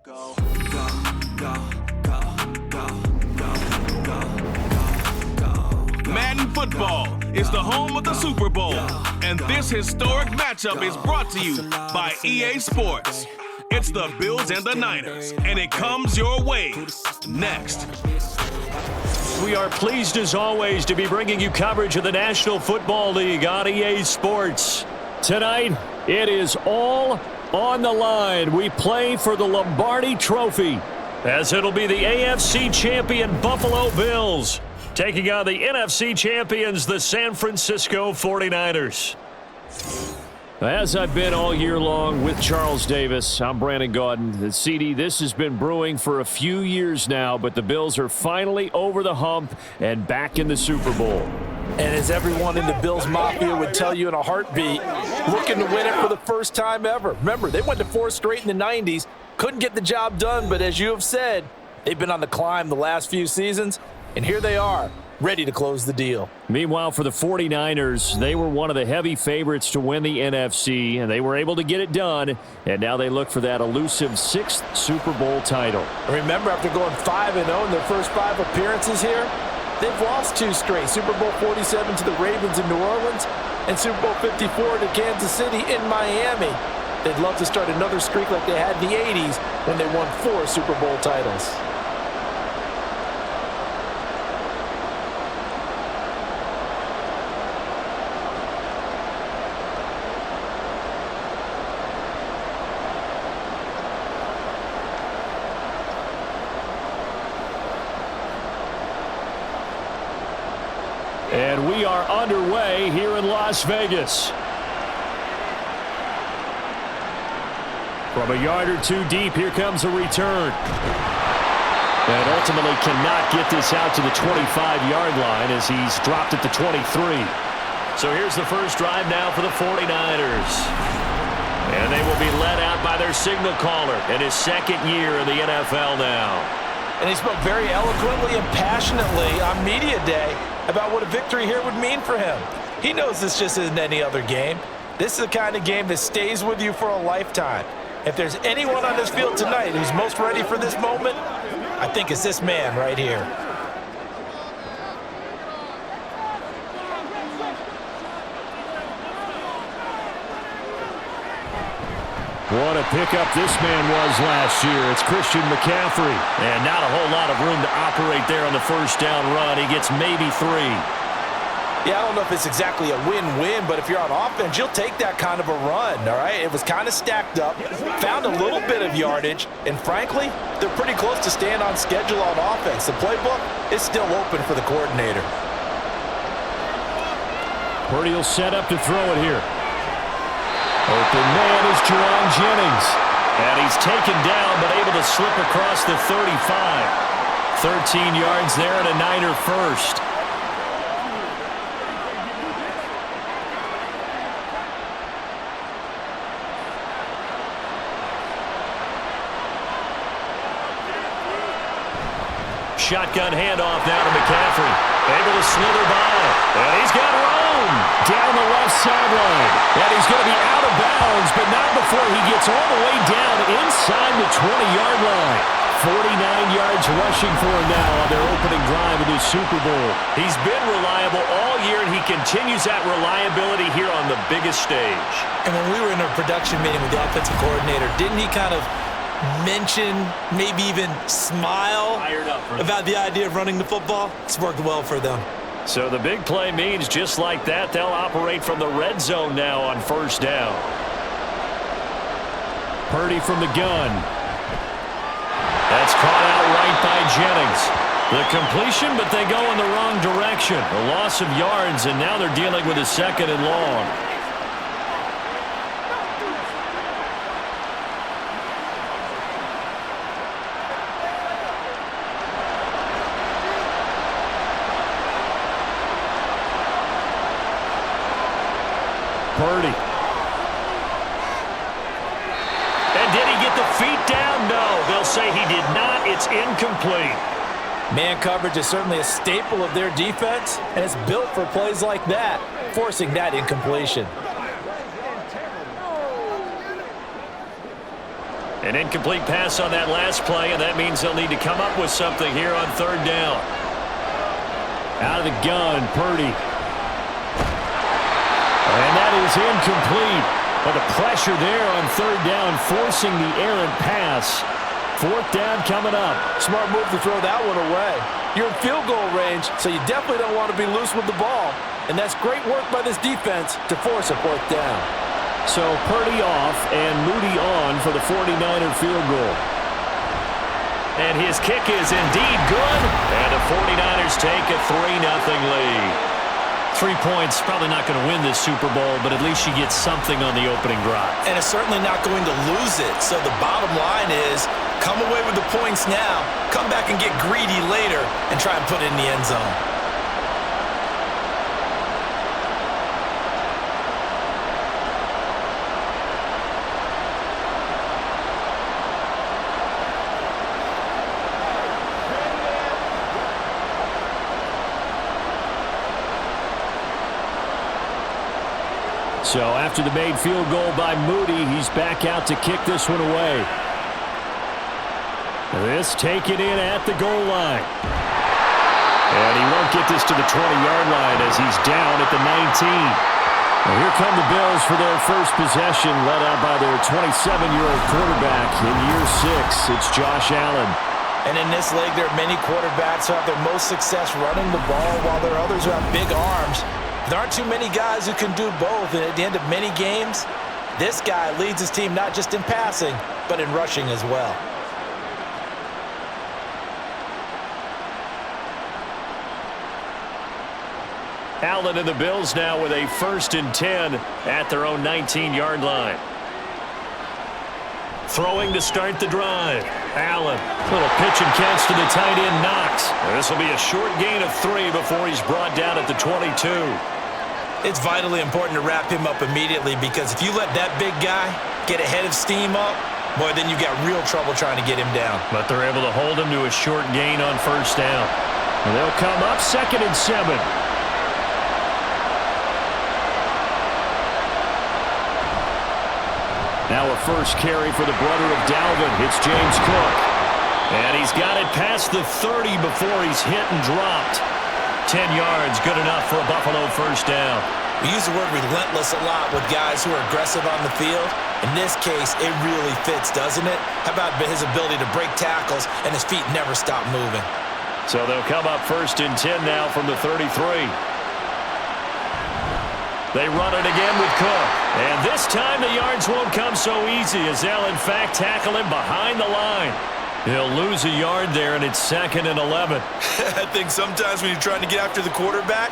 Go, go, go, go, go, go, go, go. Madden Football is the home of the Super Bowl, and this historic matchup is brought to you by EA Sports. It's the Bills and the Niners, and it comes your way next. We are pleased as always to be bringing you coverage of the National Football League on EA Sports. Tonight, it is all on the line. We play for the Lombardi Trophy, as it'll be the AFC champion Buffalo Bills taking on the NFC champions, the San Francisco 49ers. As I've been all year long with Charles Davis, I'm Brandon Gaudin. The CD, this has been brewing for a few years now, but the Bills are finally over the hump and back in the Super Bowl. And as everyone in the Bills Mafia would tell you in a heartbeat, looking to win it for the first time ever. Remember, they went to 4 straight in the 90s, couldn't get the job done, but as you have said, they've been on the climb the last few seasons, and here they are, ready to close the deal. Meanwhile, for the 49ers, they were one of the heavy favorites to win the NFC, and they were able to get it done, and now they look for that elusive 6th Super Bowl title. Remember, after going 5-0 in their first 5 appearances here, they've lost 2 straight. Super Bowl 47 to the Ravens in New Orleans and Super Bowl 54 to Kansas City in Miami. They'd love to start another streak like they had in the 80s when they won 4 Super Bowl titles. And we are underway here in Las Vegas. From a yard or 2 deep, here comes a return. And ultimately cannot get this out to the 25-yard line as he's dropped at the 23. So here's the first drive now for the 49ers. And they will be led out by their signal caller in his 2nd year in the NFL now. And he spoke very eloquently and passionately on media day about what a victory here would mean for him. He knows this just isn't any other game. This is the kind of game that stays with you for a lifetime. If there's anyone on this field tonight who's most ready for this moment, I think it's this man right here. What a pickup this man was last year. It's Christian McCaffrey. And not a whole lot of room to operate there on the first down run. He gets maybe 3. Yeah, I don't know if it's exactly a win-win, but if you're on offense, you'll take that kind of a run, all right? It was kind of stacked up, found a little bit of yardage, and frankly, they're pretty close to staying on schedule on offense. The playbook is still open for the coordinator. Purdy will set up to throw it here. Open man is Jerron Jennings. And he's taken down, but able to slip across the 35. 13 yards there and a Niner first. Shotgun handoff now to McCaffrey. Able to slither by. And he's got room down the left sideline. And he's going to be out of bounds, but not before he gets all the way down inside the 20-yard line. 49 yards rushing for him now on their opening drive of this Super Bowl. He's been reliable all year, and he continues that reliability here on the biggest stage. And when we were in a production meeting with the offensive coordinator, didn't he kind of mention, maybe even smile about the idea of running the football? It's worked well for them. So the big play means just like that, they'll operate from the red zone now on first down. Purdy from the gun. That's caught out right by Jennings. The completion, but they go in the wrong direction. A loss of yards, and now they're dealing with a 2nd and long. Purdy. And did he get the feet down? No, they'll say he did not. It's incomplete. Man coverage is certainly a staple of their defense, and it's built for plays like that, forcing that incompletion. An incomplete pass on that last play, and that means they'll need to come up with something here on third down. Out of the gun, Purdy. And that is incomplete. But the pressure there on third down, forcing the errant pass. Fourth down coming up. Smart move to throw that one away. You're in field goal range, so you definitely don't want to be loose with the ball. And that's great work by this defense to force a fourth down. So Purdy off and Moody on for the 49er field goal. And his kick is indeed good. And the 49ers take a 3-0 lead. 3 points, probably not going to win this Super Bowl, but at least she gets something on the opening drive. And it's certainly not going to lose it. So the bottom line is, come away with the points now, come back and get greedy later, and try and put it in the end zone. So after the made field goal by Moody, he's back out to kick this one away. This taken in at the goal line. And he won't get this to the 20-yard line as he's down at the 19. Well, here come the Bills for their first possession, led out by their 27-year-old quarterback in year 6. It's Josh Allen. And in this league, there are many quarterbacks who have their most success running the ball, while there are others who have big arms. There aren't too many guys who can do both, and at the end of many games, this guy leads his team not just in passing, but in rushing as well. Allen and the Bills now with a 1st and 10 at their own 19-yard line. Throwing to start the drive. Allen, little pitch and catch to the tight end, Knox. This will be a short gain of 3 before he's brought down at the 22. It's vitally important to wrap him up immediately, because if you let that big guy get a head of steam up, boy, then you've got real trouble trying to get him down. But they're able to hold him to a short gain on 1st down. And they'll come up 2nd and 7. Now a first carry for the brother of Dalvin. It's James Cook. And he's got it past the 30 before he's hit and dropped. 10 yards, good enough for a Buffalo 1st down. We use the word relentless a lot with guys who are aggressive on the field. In this case, it really fits, doesn't it? How about his ability to break tackles and his feet never stop moving? So they'll come up 1st and 10 now from the 33. They run it again with Cook. And this time the yards won't come so easy, as they'll in fact tackle him behind the line. He'll lose a yard there, and it's 2nd and 11. I think sometimes when you're trying to get after the quarterback,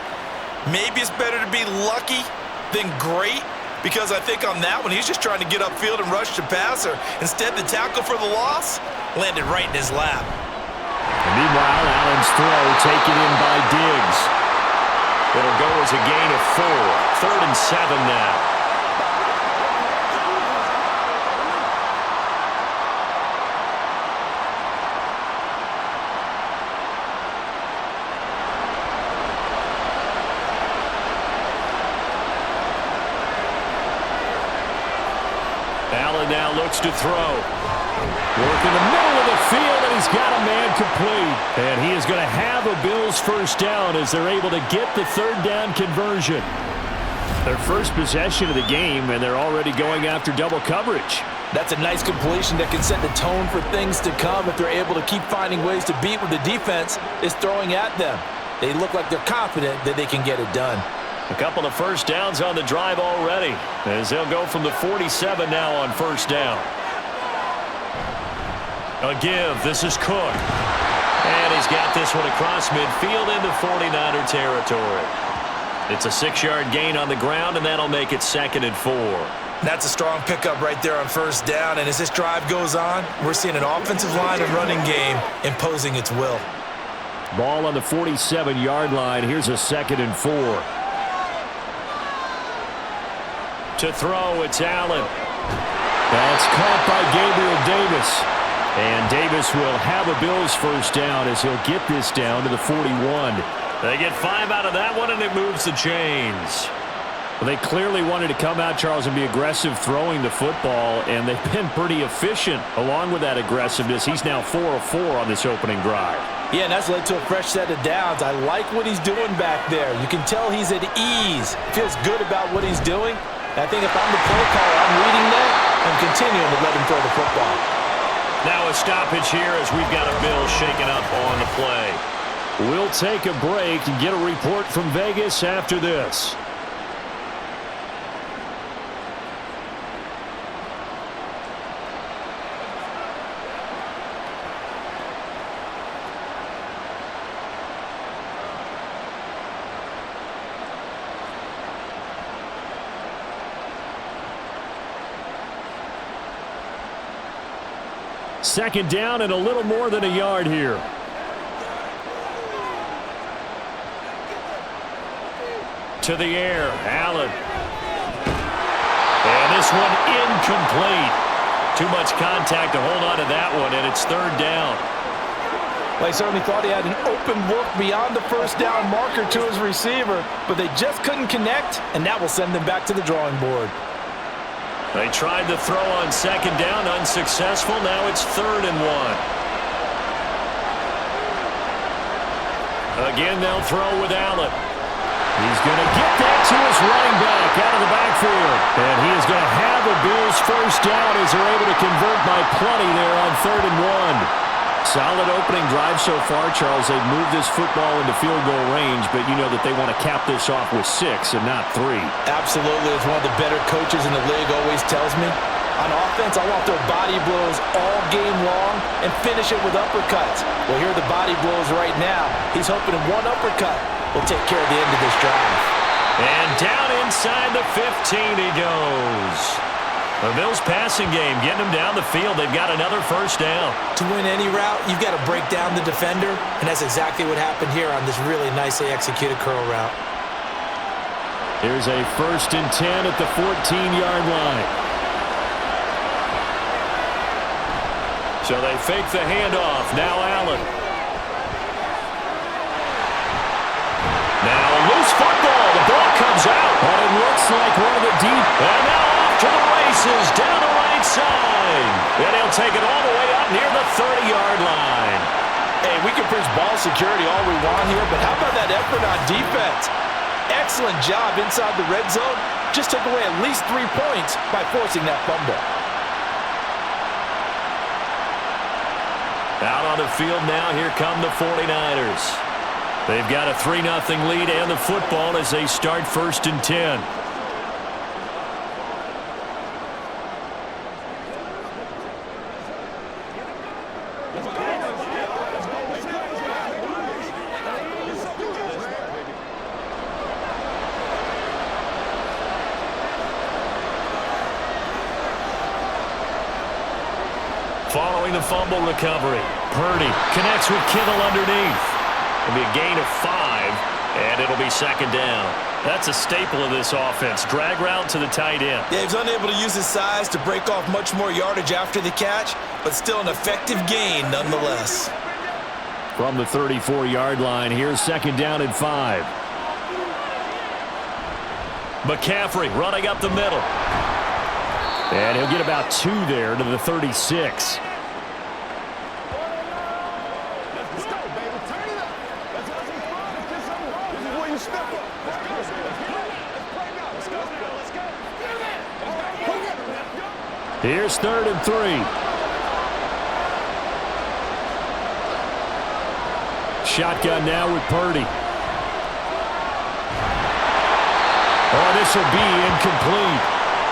maybe it's better to be lucky than great, because I think on that one, he's just trying to get upfield and rush the passer. Instead, the tackle for the loss landed right in his lap. And meanwhile, Allen's throw taken in by Diggs. It'll go as a gain of 4. 3rd and 7 now. Allen now looks to throw. Work in the middle of the field, and he's got a man complete. And he is going to have a Bills 1st down as they're able to get the 3rd down conversion. Their first possession of the game, and they're already going after double coverage. That's a nice completion that can set the tone for things to come if they're able to keep finding ways to beat what the defense is throwing at them. They look like they're confident that they can get it done. A couple of 1st downs on the drive already, as they'll go from the 47 now on 1st down. A give. This is Cook. And he's got this one across midfield into 49er territory. It's a 6-yard gain on the ground, and that'll make it 2nd and 4. That's a strong pickup right there on 1st down, and as this drive goes on, we're seeing an offensive line and running game imposing its will. Ball on the 47-yard line. Here's a 2nd and 4. To throw, it's Allen. That's caught by Gabriel Davis. And Davis will have a Bills 1st down as he'll get this down to the 41. They get 5 out of that one, and it moves the chains. Well, they clearly wanted to come out, Charles, and be aggressive throwing the football, and they've been pretty efficient along with that aggressiveness. He's now 4 of 4 on this opening drive. Yeah, and that's led to a fresh set of downs. I like what he's doing back there. You can tell he's at ease. Feels good about what he's doing. I think if I'm the play caller, I'm reading that and continuing to let him throw the football. Now a stoppage here as we've got a Bill shaken up on the play. We'll take a break and get a report from Vegas after this. Second down and a little more than a yard here. To the air, Allen. And this one incomplete. Too much contact to hold on to that one, and it's third down. Well, he certainly thought he had an open look beyond the first down marker to his receiver, but they just couldn't connect, and that will send them back to the drawing board. They tried to throw on second down, unsuccessful. Now it's 3rd and 1. Again, they'll throw with Allen. He's going to get that to his running back out of the backfield. And he is going to have the Bills first down as they're able to convert by plenty there on 3rd and 1. Solid opening drive so far, Charles. They've moved this football into field goal range, but you know that they want to cap this off with 6 and not 3. Absolutely. As one of the better coaches in the league always tells me, on offense, I want their body blows all game long and finish it with uppercuts. Well, here are the body blows right now. He's hoping in one uppercut will take care of the end of this drive. And down inside the 15 he goes. The Bills passing game, getting them down the field. They've got another first down. To win any route, you've got to break down the defender, and that's exactly what happened here on this really nicely executed curl route. Here's a 1st and 10 at the 14-yard line. So they fake the handoff. Now Allen. Now loose football. The ball comes out, and it looks like one of the deep. And now off to the races down the right side. And he'll take it all the way up near the 30-yard line. Hey, we can preach ball security all we want here, but how about that effort on defense? Excellent job inside the red zone. Just took away at least 3 points by forcing that fumble. Out on the field now, here come the 49ers. They've got a 3-0 lead and the football as they start 1st and 10. Following the fumble recovery, Purdy connects with Kittle underneath. It'll be a gain of 5, and it'll be 2nd down. That's a staple of this offense. Drag route to the tight end. Yeah, he's unable to use his size to break off much more yardage after the catch, but still an effective gain nonetheless. From the 34-yard line, here's 2nd down and 5. McCaffrey running up the middle. And he'll get about 2 there to the 36. Here's 3rd and 3. Shotgun now with Purdy. Oh, this will be incomplete.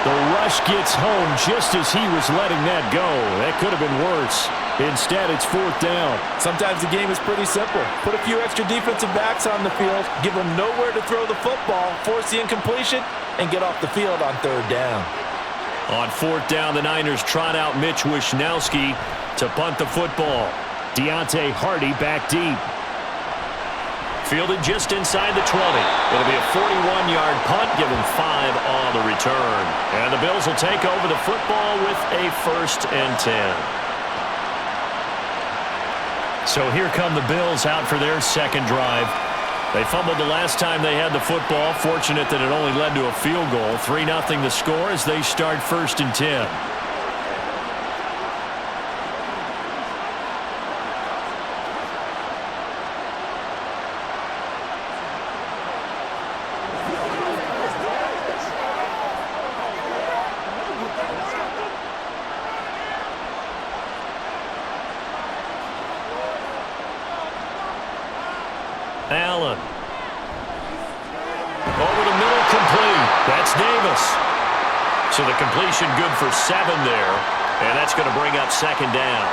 The rush gets home just as he was letting that go. That could have been worse. Instead, it's 4th down. Sometimes the game is pretty simple. Put a few extra defensive backs on the field, give them nowhere to throw the football, force the incompletion, and get off the field on 3rd down. On 4th down, the Niners trot out Mitch Wishnowski to punt the football. Deontay Hardy back deep. Fielded just inside the 20. It'll be a 41-yard punt, given 5 on the return. And the Bills will take over the football with a 1st and 10. So here come the Bills out for their second drive. They fumbled the last time they had the football. Fortunate that it only led to a field goal. 3-0 the score as they start 1st and 10. Allen. Over the middle, complete. That's Davis. So the completion good for 7 there. And that's going to bring up 2nd down.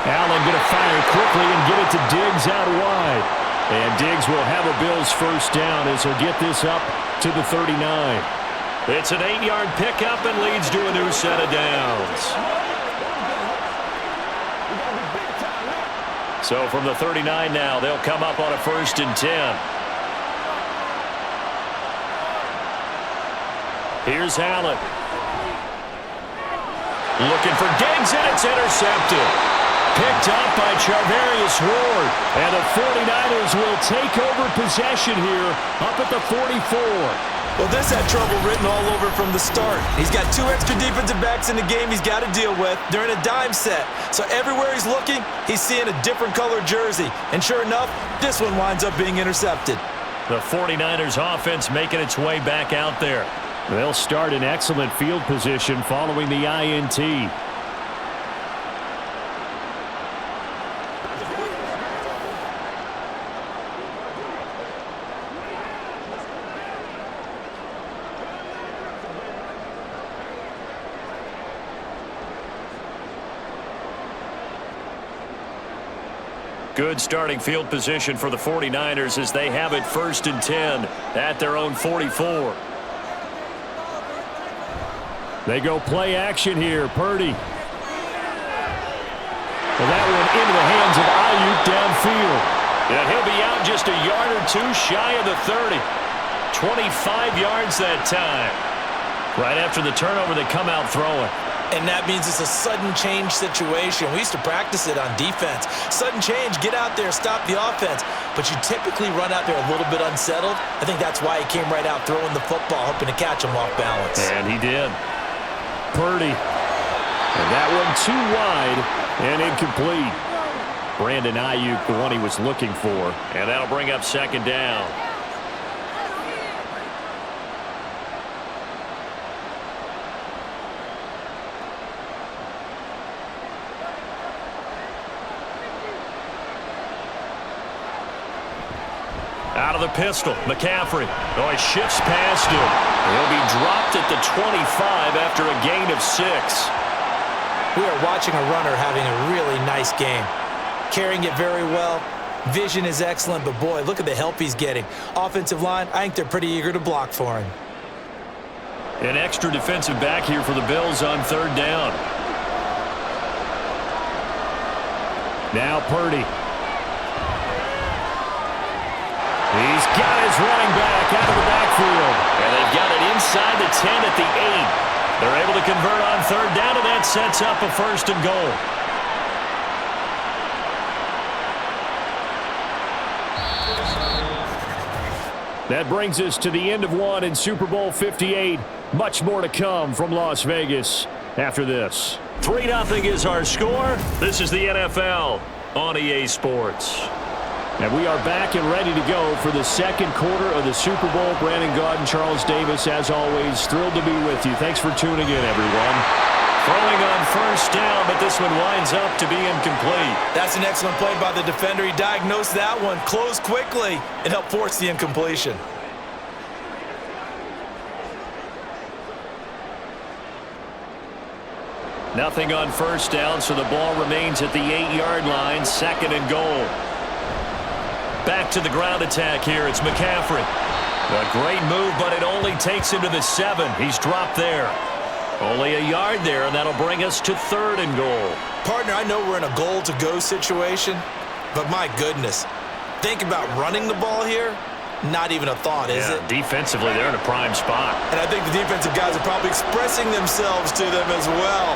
Allen going to fire quickly and get it to Diggs out wide. And Diggs will have a Bills 1st down as he'll get this up to the 39. It's an 8-yard pickup and leads to a new set of downs. So from the 39 now, they'll come up on a 1st and 10. Here's Allen. Looking for Diggs, and it's intercepted. Picked up by Charvarius Ward. And the 49ers will take over possession here up at the 44. Well, this had trouble written all over from the start. He's got 2 extra defensive backs in the game he's got to deal with. They're in a dime set. So everywhere he's looking, he's seeing a different color jersey. And sure enough, this one winds up being intercepted. The 49ers offense making its way back out there. They'll start in excellent field position following the INT. Good starting field position for the 49ers as they have it 1st and 10 at their own 44. They go play action here. Purdy. Well, that one into the hands of Ayuk downfield. And he'll be out just a yard or 2 shy of the 30. 25 yards that time. Right after the turnover, they come out throwing. And that means it's a sudden change situation. We used to practice it on defense. Sudden change, get out there, stop the offense. But you typically run out there a little bit unsettled. I think that's why he came right out throwing the football, hoping to catch him off balance. And he did. Purdy. And that one too wide and incomplete. Brandon Ayuk, the one he was looking for. And that'll bring up 2nd down. Out of the pistol, McCaffrey. Oh, he shifts past him. He'll be dropped at the 25 after a gain of 6. We are watching a runner having a really nice game. Carrying it very well. Vision is excellent, but boy, look at the help he's getting. Offensive line, I think they're pretty eager to block for him. An extra defensive back here for the Bills on 3rd down. Now Purdy. He's got his running back out of the backfield. And they've got it inside the 10 at the 8. They're able to convert on 3rd down, and that sets up a 1st and goal. That brings us to the end of one in Super Bowl 58. Much more to come from Las Vegas after this. 3-0 is our score. This is the NFL on EA Sports. And we are back and ready to go for the 2nd quarter of the Super Bowl. Brandon Gaudin, Charles Davis, as always, thrilled to be with you. Thanks for tuning in, everyone. Throwing on 1st down, but this one winds up to be incomplete. That's an excellent play by the defender. He diagnosed that one, closed quickly, and helped force the incompletion. Nothing on 1st down, so the ball remains at the 8-yard line, 2nd and goal. Back to the ground attack here. It's McCaffrey. A great move, but it only takes him to the 7. He's dropped there. Only a yard there, and that'll bring us to 3rd and goal. Partner, I know we're in a goal-to-go situation, but my goodness. Think about running the ball here. Not even a thought, is it? Defensively, they're in a prime spot. And I think the defensive guys are probably expressing themselves to them as well.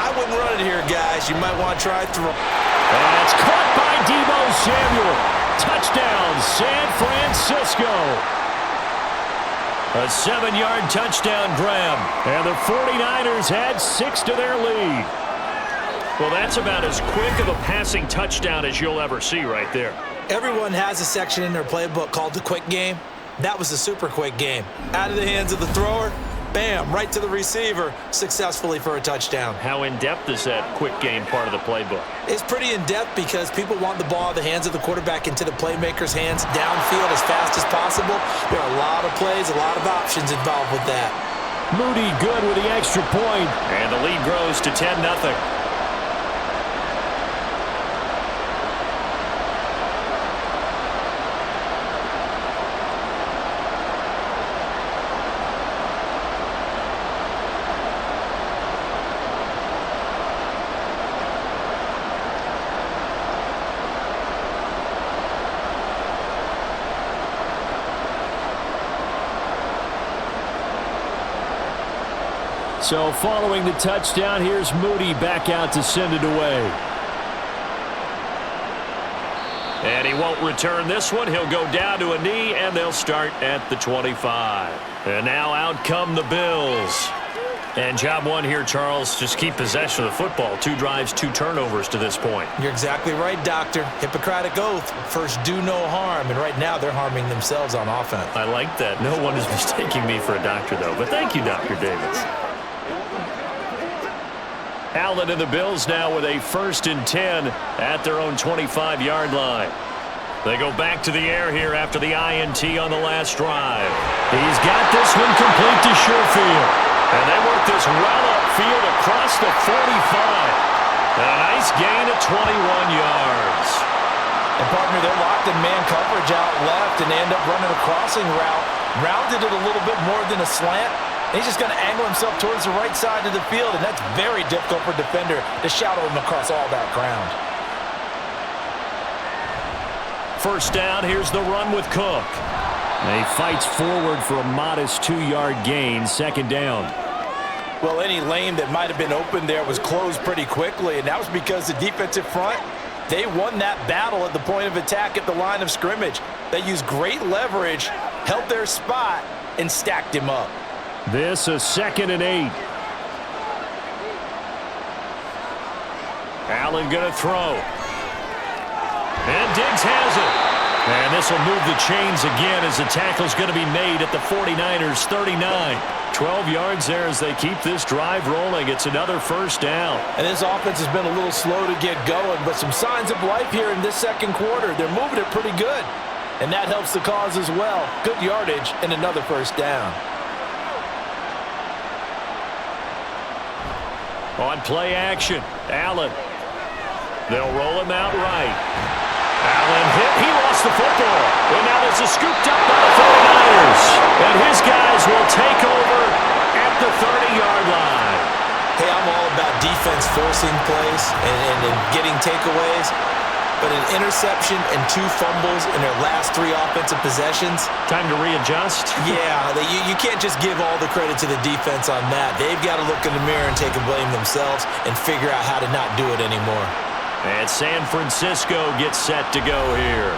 I wouldn't run it here, guys. You might want to try through. And it's caught by Deebo Samuel. Touchdown, San Francisco. A 7-yard touchdown grab. And the 49ers add 6 to their lead. Well, that's about as quick of a passing touchdown as you'll ever see right there. Everyone has a section in their playbook called the quick game. That was the super quick game. Out of the hands of the thrower, bam, right to the receiver, successfully for a touchdown. How in-depth is that quick game part of the playbook? It's pretty in-depth because people want the ball out of the hands of the quarterback into the playmaker's hands downfield as fast as possible. There are a lot of plays, a lot of options involved with that. Moody good with the extra point. And the lead grows to 10-0. So following the touchdown, here's Moody back out to send it away. And he won't return this one. He'll go down to a knee, and they'll start at the 25. And now out come the Bills. And job one here, Charles, just keep possession of the football. 2 drives, 2 turnovers to this point. You're exactly right, Doctor. Hippocratic oath. First, do no harm. And right now, they're harming themselves on offense. I like that. No one is mistaking me for a doctor, though. But thank you, Dr. Davis. Allen and the Bills now with a 1st and 10 at their own 25-yard line. They go back to the air here after the INT on the last drive. He's got this one complete to Sherfield. And they work this well upfield across the 45. And a nice gain of 21 yards. And, partner, they're locked in man coverage out left, and they end up running a crossing route. Rounded it a little bit more than a slant. He's just going to angle himself towards the right side of the field, and that's very difficult for a defender to shadow him across all that ground. First down, here's the run with Cook. And he fights forward for a modest 2-yard gain, 2nd down. Well, any lane that might have been open there was closed pretty quickly, and that was because the defensive front, they won that battle at the point of attack at the line of scrimmage. They used great leverage, held their spot, and stacked him up. This is 2nd and 8. Allen going to throw. And Diggs has it. And this will move the chains again as the tackle's going to be made at the 49ers 39. 12 yards there as they keep this drive rolling. It's another 1st down. And this offense has been a little slow to get going, but some signs of life here in this 2nd quarter. They're moving it pretty good. And that helps the cause as well. Good yardage and another 1st down. On play action, Allen. They'll roll him out right. Allen hit. He lost the football. And now this is scooped up by the 49ers. And his guys will take over at the 30-yard line. Hey, I'm all about defense forcing plays and getting takeaways. But an interception and 2 fumbles in their last 3 offensive possessions. Time to readjust? Yeah, you can't just give all the credit to the defense on that. They've got to look in the mirror and take a blame themselves and figure out how to not do it anymore. And San Francisco gets set to go here.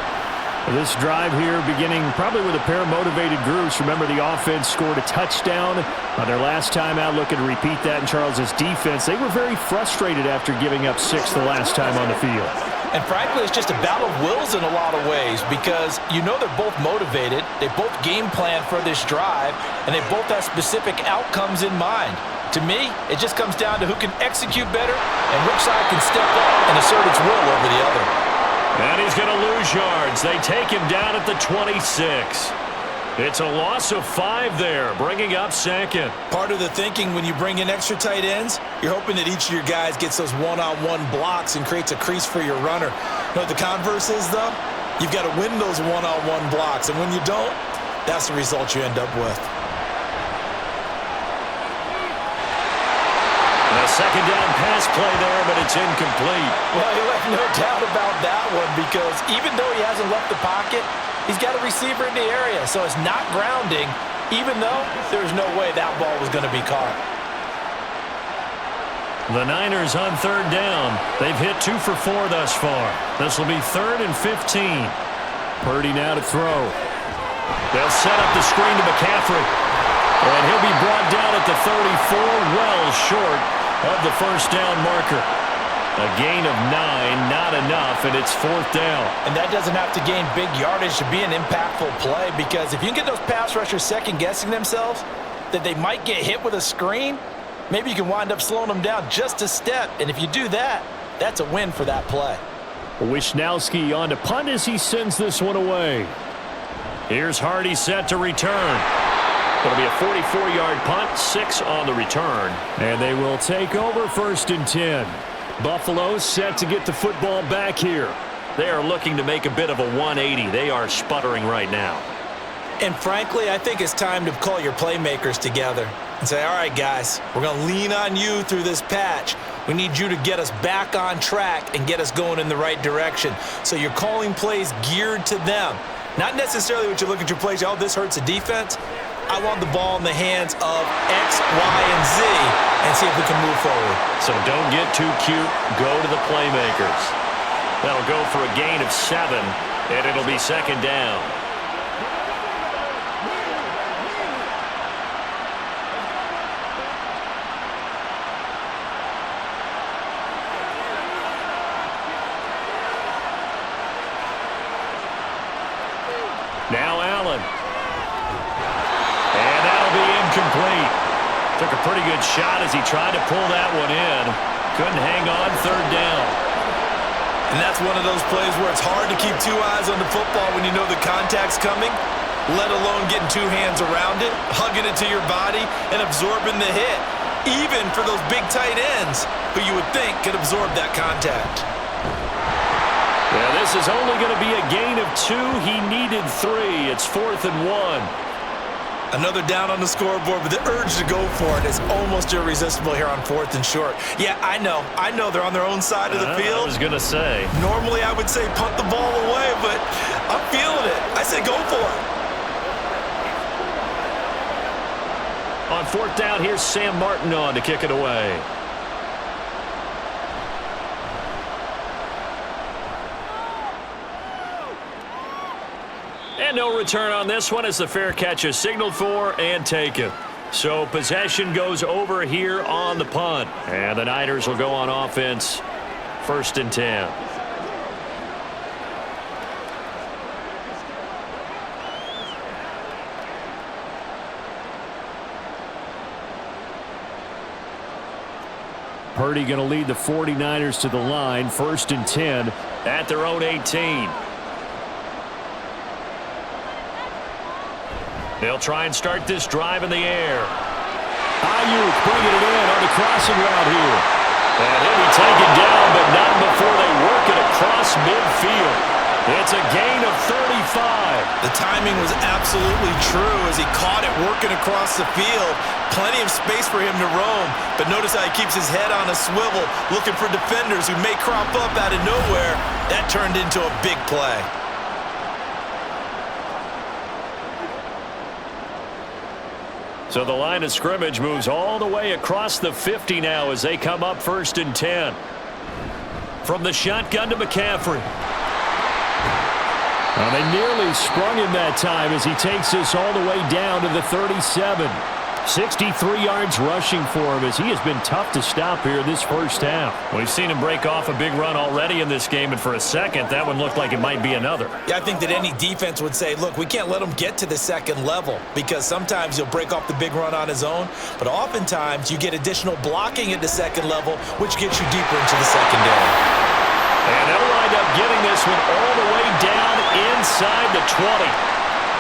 This drive here beginning probably with a pair of motivated groups. Remember, the offense scored a touchdown on their last time out. Looking to repeat that in Charles's defense. They were very frustrated after giving up 6 the last time on the field. And frankly, it's just a battle of wills in a lot of ways because you know they're both motivated. They both game plan for this drive, and they both have specific outcomes in mind. To me, it just comes down to who can execute better and which side can step up and assert its will over the other. And he's going to lose yards. They take him down at the 26. It's a loss of 5 there, bringing up 2nd. Part of the thinking when you bring in extra tight ends, you're hoping that each of your guys gets those one-on-one blocks and creates a crease for your runner. You know what the converse is, though? You've got to win those one-on-one blocks, and when you don't, that's the result you end up with. The second down pass play there, but it's incomplete. Well, you'll have no doubt about that one because even though he hasn't left the pocket, he's got a receiver in the area, so it's not grounding, even though there's no way that ball was going to be caught. The Niners on third down. They've hit 2 for 4 thus far. This will be 3rd and 15. Purdy now to throw. They'll set up the screen to McCaffrey. And he'll be brought down at the 34, well short of the first down marker. A gain of 9, not enough, and it's 4th down. And that doesn't have to gain big yardage to be an impactful play because if you can get those pass rushers second-guessing themselves that they might get hit with a screen, maybe you can wind up slowing them down just a step. And if you do that, that's a win for that play. Wisnowski on to punt as he sends this one away. Here's Hardy set to return. It'll be a 44-yard punt, 6 on the return. And they will take over 1st and 10. Buffalo set to get the football back here. They are looking to make a bit of a 180. They are sputtering right now. And frankly, I think it's time to call your playmakers together and say, all right, guys, we're going to lean on you through this patch. We need you to get us back on track and get us going in the right direction. So you're calling plays geared to them. Not necessarily what you look at your plays, oh, this hurts the defense. I want the ball in the hands of X, Y, and Z and see if we can move forward. So don't get too cute. Go to the playmakers. That'll go for a gain of 7, and it'll be 2nd down. Now Allen. And that'll be incomplete. Took a pretty good shot as he tried to pull that one in. Couldn't hang on, 3rd down. And that's one of those plays where it's hard to keep 2 eyes on the football when you know the contact's coming, let alone getting 2 hands around it, hugging it to your body, and absorbing the hit, even for those big tight ends who you would think could absorb that contact. Yeah, this is only going to be a gain of 2. He needed 3. It's 4th and 1. Another down on the scoreboard, but the urge to go for it is almost irresistible here on 4th and short. Yeah, I know they're on their own side of the field. I was going to say. Normally I would say punt the ball away, but I'm feeling it. I say go for it. On 4th down, here's Sam Martin on to kick it away. And no return on this one as the fair catch is signaled for and taken. So possession goes over here on the punt. And the Niners will go on offense, 1st and 10. Purdy going to lead the 49ers to the line, 1st and 10 at their own 18. They'll try and start this drive in the air. Ayuk bringing it in on the crossing route here. And he'll be taken down, but not before they work it across midfield. It's a gain of 35. The timing was absolutely true as he caught it working across the field. Plenty of space for him to roam, but notice how he keeps his head on a swivel, looking for defenders who may crop up out of nowhere. That turned into a big play. So the line of scrimmage moves all the way across the 50 now as they come up 1st and 10. From the shotgun to McCaffrey. Well, they nearly sprung him that time as he takes this all the way down to the 37. 63 yards rushing for him as he has been tough to stop here this first half. We've seen him break off a big run already in this game, and for a second, that one looked like it might be another. Yeah, I think that any defense would say, look, we can't let him get to the second level because sometimes he'll break off the big run on his own, but oftentimes you get additional blocking at the second level, which gets you deeper into the secondary. And they'll wind up getting this one all the way down inside the 20.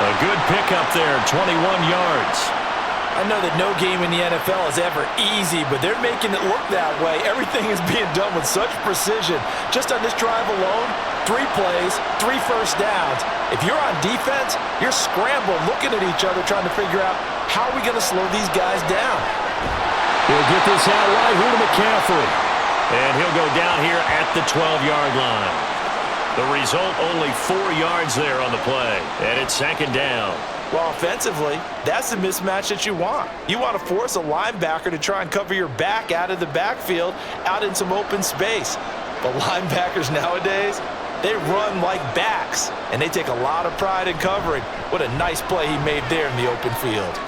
A good pickup there, 21 yards. I know that no game in the NFL is ever easy, but they're making it look that way. Everything is being done with such precision. Just on this drive alone, 3 plays, 3 first downs. If you're on defense, you're scrambling, looking at each other, trying to figure out how are we going to slow these guys down. He'll get this out wide here to McCaffrey. And he'll go down here at the 12-yard line. The result, only 4 yards there on the play. And it's second down. Well, offensively, that's the mismatch that you want. You want to force a linebacker to try and cover your back out of the backfield, out in some open space. But linebackers nowadays, they run like backs, and they take a lot of pride in covering. What a nice play he made there in the open field.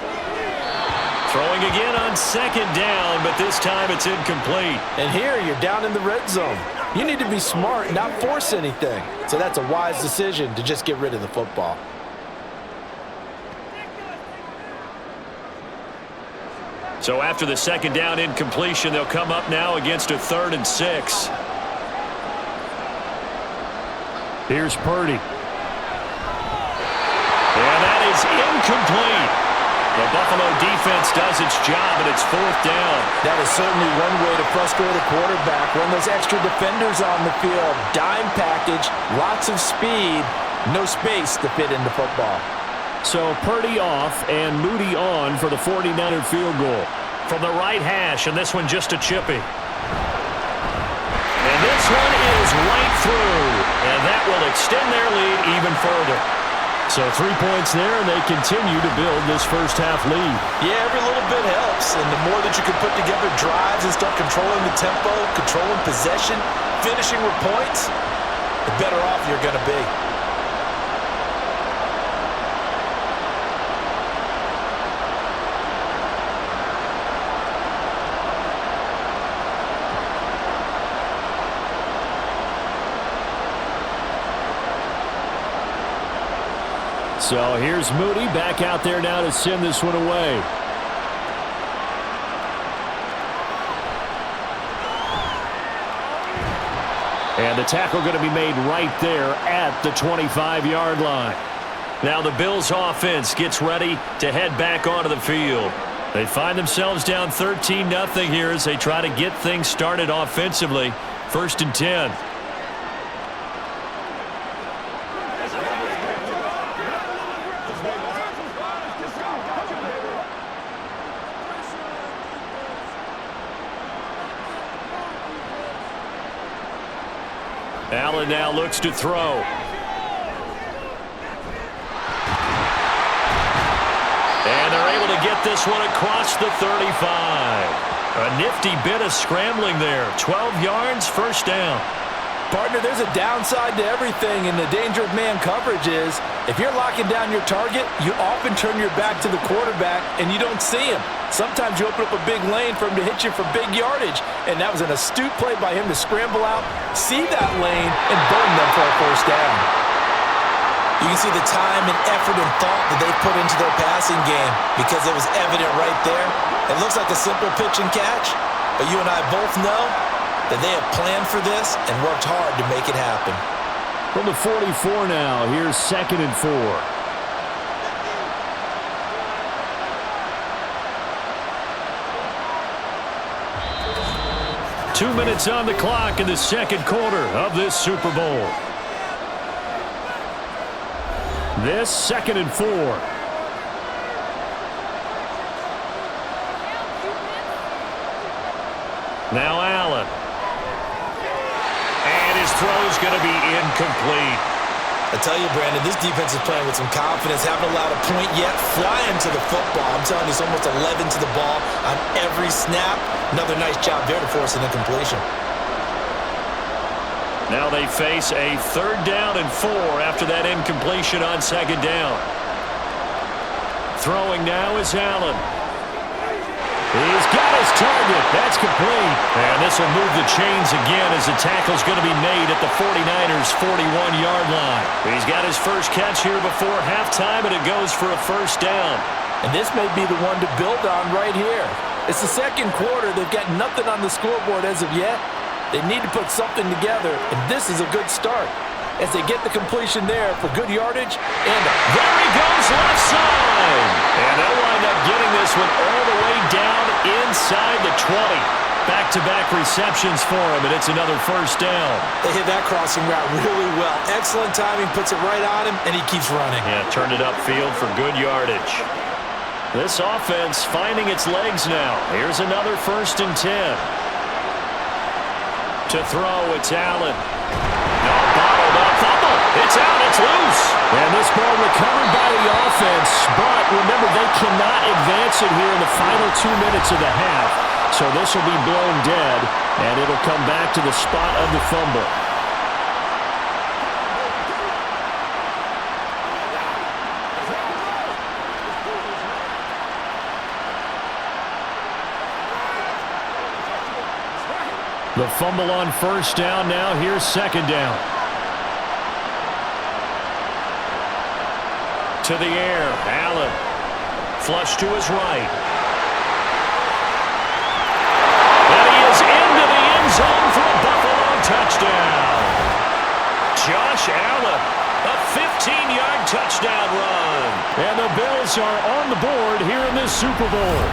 Throwing again on second down, but this time it's incomplete. And here you're down in the red zone. You need to be smart and not force anything. So that's a wise decision to just get rid of the football. So after the second down incompletion, they'll come up now against a 3rd and 6. Here's Purdy. And that is incomplete. The Buffalo defense does its job, and it's 4th down. That is certainly one way to frustrate a quarterback. Run those extra defenders on the field. Dime package, lots of speed, no space to fit into football. So Purdy off and Moody on for the 49er field goal. From the right hash, and this one just a chippy. And this one is right through. And that will extend their lead even further. So 3 points there, and they continue to build this first half lead. Yeah, every little bit helps. And the more that you can put together drives and start controlling the tempo, controlling possession, finishing with points, the better off you're going to be. So here's Moody back out there now to send this one away. And the tackle going to be made right there at the 25-yard line. Now the Bills offense gets ready to head back onto the field. They find themselves down 13-0 here as they try to get things started offensively. 1st and 10. Allen now looks to throw. And they're able to get this one across the 35. A nifty bit of scrambling there. 12 yards, 1st down. Partner, there's a downside to everything, and the danger of man coverage is if you're locking down your target, you often turn your back to the quarterback and you don't see him. Sometimes you open up a big lane for him to hit you for big yardage, and that was an astute play by him to scramble out, see that lane, and burn them for a 1st down. You can see the time and effort and thought that they put into their passing game because it was evident right there. It looks like a simple pitch and catch, but you and I both know that they have planned for this and worked hard to make it happen. From the 44 now, here's 2nd and 4. 2 minutes on the clock in the 2nd quarter of this Super Bowl. This 2nd and 4. Now Allen. And his throw's going to be incomplete. I tell you, Brandon, this defense is playing with some confidence. Haven't allowed a point yet. Flying to the football. I'm telling you, it's almost 11 to the ball on every snap. Another nice job there to force an incompletion. Now they face a 3rd down and 4 after that incompletion on 2nd down. Throwing now is Allen. He's got his target. That's complete. And this will move the chains again as the tackle's going to be made at the 49ers' 41-yard line. He's got his first catch here before halftime, and it goes for a 1st down. And this may be the one to build on right here. It's the 2nd quarter. They've got nothing on the scoreboard as of yet. They need to put something together, and this is a good start as they get the completion there for good yardage. And there he goes left side. And they'll wind up getting this one all the way down inside the 20. Back-to-back receptions for him, and it's another 1st down. They hit that crossing route really well. Excellent timing, puts it right on him, and he keeps running. Yeah, turned it upfield for good yardage. This offense finding its legs now. Here's another 1st and 10. To throw, it's Allen. No, bottled up. Fumble. It's out. It's loose. And this ball recovered by the offense. But remember, they cannot advance it here in the final 2 minutes of the half. So this will be blown dead, and it'll come back to the spot of the fumble. The fumble on 1st down now. Here's 2nd down. To the air. Allen. Flush to his right. And he is into the end zone for a Buffalo touchdown. Josh Allen. A 15-yard touchdown run. And the Bills are on the board here in this Super Bowl.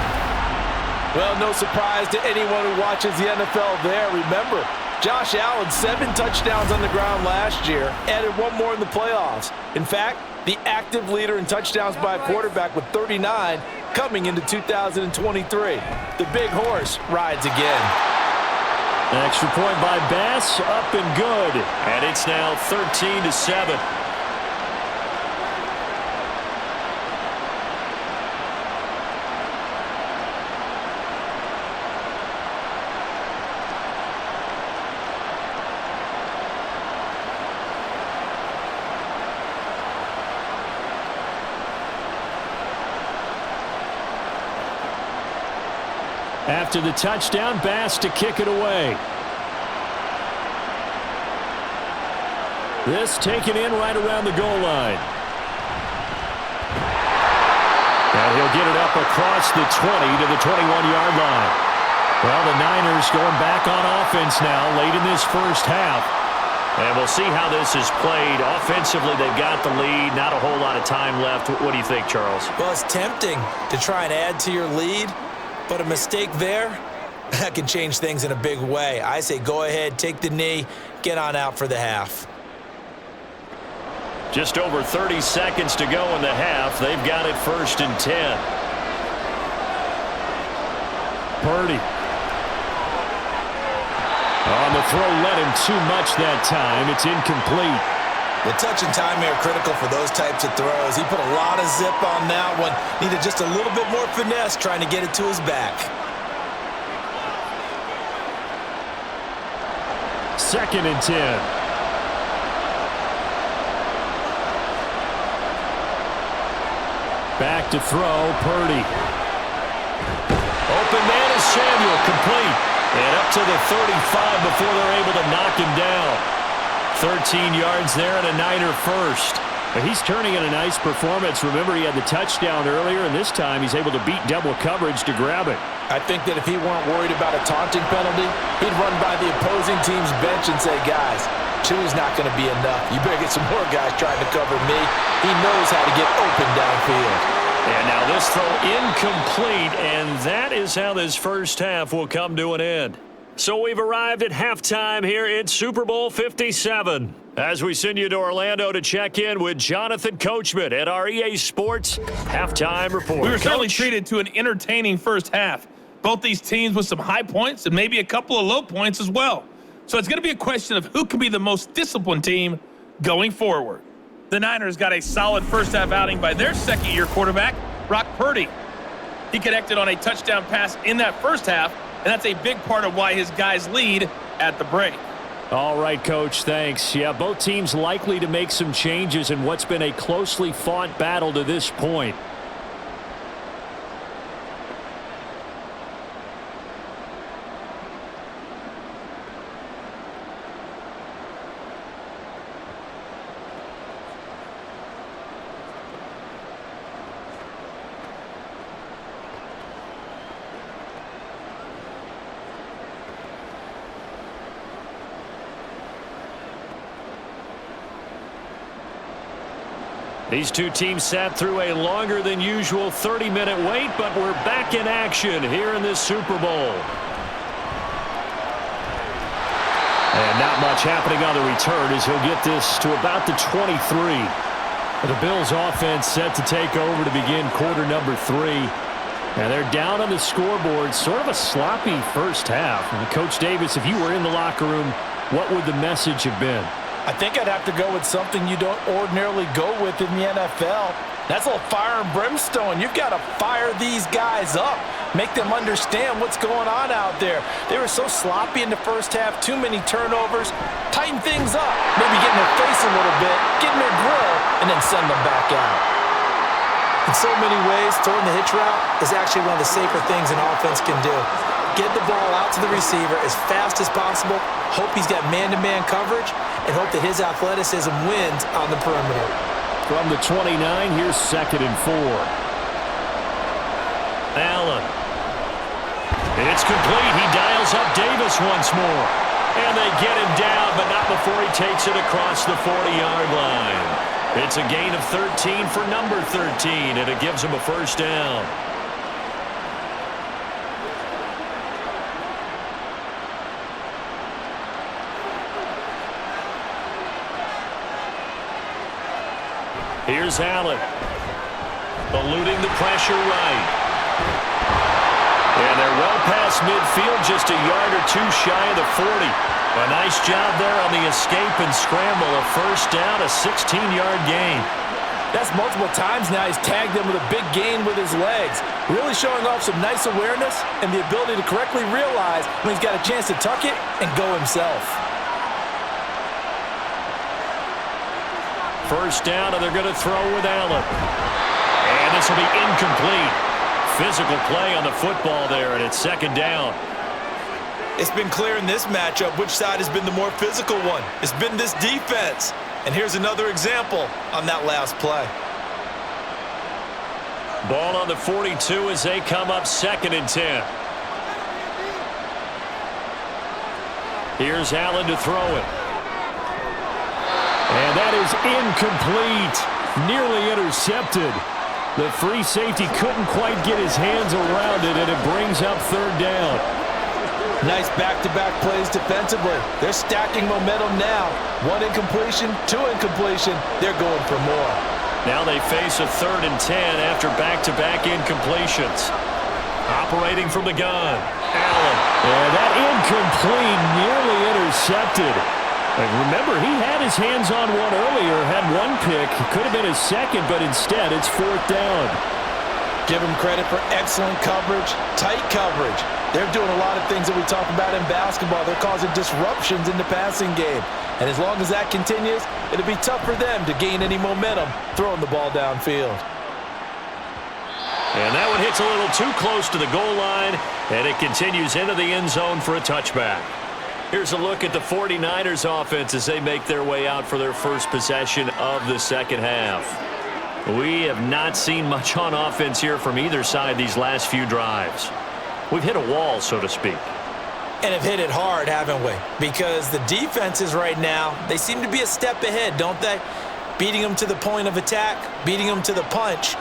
Well, no surprise to anyone who watches the NFL there. Remember, Josh Allen, 7 touchdowns on the ground last year, added 1 more in the playoffs. In fact, the active leader in touchdowns by a quarterback with 39 coming into 2023. The big horse rides again. An extra point by Bass, up and good. And it's now 13-7. After the touchdown, Bass to kick it away. This taken in right around the goal line. And he'll get it up across the 20 to the 21-yard line. Well, the Niners going back on offense now late in this first half. And we'll see how this is played. Offensively, they've got the lead. Not a whole lot of time left. What do you think, Charles? Well, it's tempting to try and add to your lead. But a mistake there, that can change things in a big way. I say go ahead, take the knee, get on out for the half. Just over 30 seconds to go in the half. They've got it 1st and 10. Purdy. On the throw, let him too much that time. It's incomplete. The touch and time here are critical for those types of throws. He put a lot of zip on that one. Needed just a little bit more finesse trying to get it to his back. 2nd and 10. Back to throw, Purdy. Open man is Samuel, complete. And up to the 35 before they're able to knock him down. 13 yards there and a Niner first. But he's turning in a nice performance. Remember, he had the touchdown earlier, and this time he's able to beat double coverage to grab it. I think that if he weren't worried about a taunting penalty, he'd run by the opposing team's bench and say, guys, two's not going to be enough. You better get some more guys trying to cover me. He knows how to get open downfield. And now this throw incomplete, and that is how this first half will come to an end. So we've arrived at halftime here in Super Bowl 57. As we send you to Orlando to check in with Jonathan Coachman at our EA Sports Halftime Report. We were certainly treated to an entertaining first half. Both these teams with some high points and maybe a couple of low points as well. So it's going to be a question of who can be the most disciplined team going forward. The Niners got a solid first half outing by their second-year quarterback, Brock Purdy. He connected on a touchdown pass in that first half, and that's a big part of why his guys lead at the break. All right, Coach, thanks. Yeah, both teams likely to make some changes in what's been a closely fought battle to this point. These two teams sat through a longer than usual 30-minute wait, but we're back in action here in this Super Bowl. And not much happening on the return as he'll get this to about the 23. The Bills offense set to take over to begin quarter number 3. And they're down on the scoreboard, sort of a sloppy first half. And Coach Davis, if you were in the locker room, what would the message have been? I think I'd have to go with something you don't ordinarily go with in the NFL. That's a little fire and brimstone. You've got to fire these guys up. Make them understand what's going on out there. They were so sloppy in the first half, too many turnovers. Tighten things up. Maybe get in their face a little bit, get in their grill, and then send them back out. In so many ways, throwing the hitch route is actually one of the safer things an offense can do. Get the ball out to the receiver as fast as possible, hope he's got man-to-man coverage, and hope that his athleticism wins on the perimeter. From the 29, here's 2nd and 4. Allen. It's complete. He dials up Davis once more. And they get him down, but not before he takes it across the 40-yard line. It's a gain of 13 for number 13, and it gives him a first down. Here's Allen. Eluding the pressure right. And they're well past midfield, just a yard or two shy of the 40. A nice job there on the escape and scramble. A first down, a 16-yard gain. That's multiple times now he's tagged him with a big gain with his legs. Really showing off some nice awareness and the ability to correctly realize when he's got a chance to tuck it and go himself. First down, and they're going to throw with Allen. And this will be incomplete. Physical play on the football there, and it's 2nd down. It's been clear in this matchup which side has been the more physical one. It's been this defense. And here's another example on that last play. Ball on the 42 as they come up 2nd and 10. Here's Allen to throw it. And that is incomplete. Nearly intercepted. The free safety couldn't quite get his hands around it, and it brings up 3rd down. Nice back-to-back plays defensively. They're stacking momentum now. 1 incompletion, 2 incompletion. They're going for more. Now they face a 3rd and 10 after back-to-back incompletions. Operating from the gun. Allen. And that incomplete, nearly intercepted. And remember, he had his hands on one earlier, had one pick. It could have been his second, but instead it's 4th down. Give him credit for excellent coverage, tight coverage. They're doing a lot of things that we talk about in basketball. They're causing disruptions in the passing game. And as long as that continues, it'll be tough for them to gain any momentum throwing the ball downfield. And that one hits a little too close to the goal line, and it continues into the end zone for a touchback. Here's a look at the 49ers offense as they make their way out for their first possession of the 2nd half. We have not seen much on offense here from either side these last few drives. We've hit a wall, so to speak. And have hit it hard, haven't we? Because the defenses right now, they seem to be a step ahead, don't they? Beating them to the point of attack, beating them to the punch.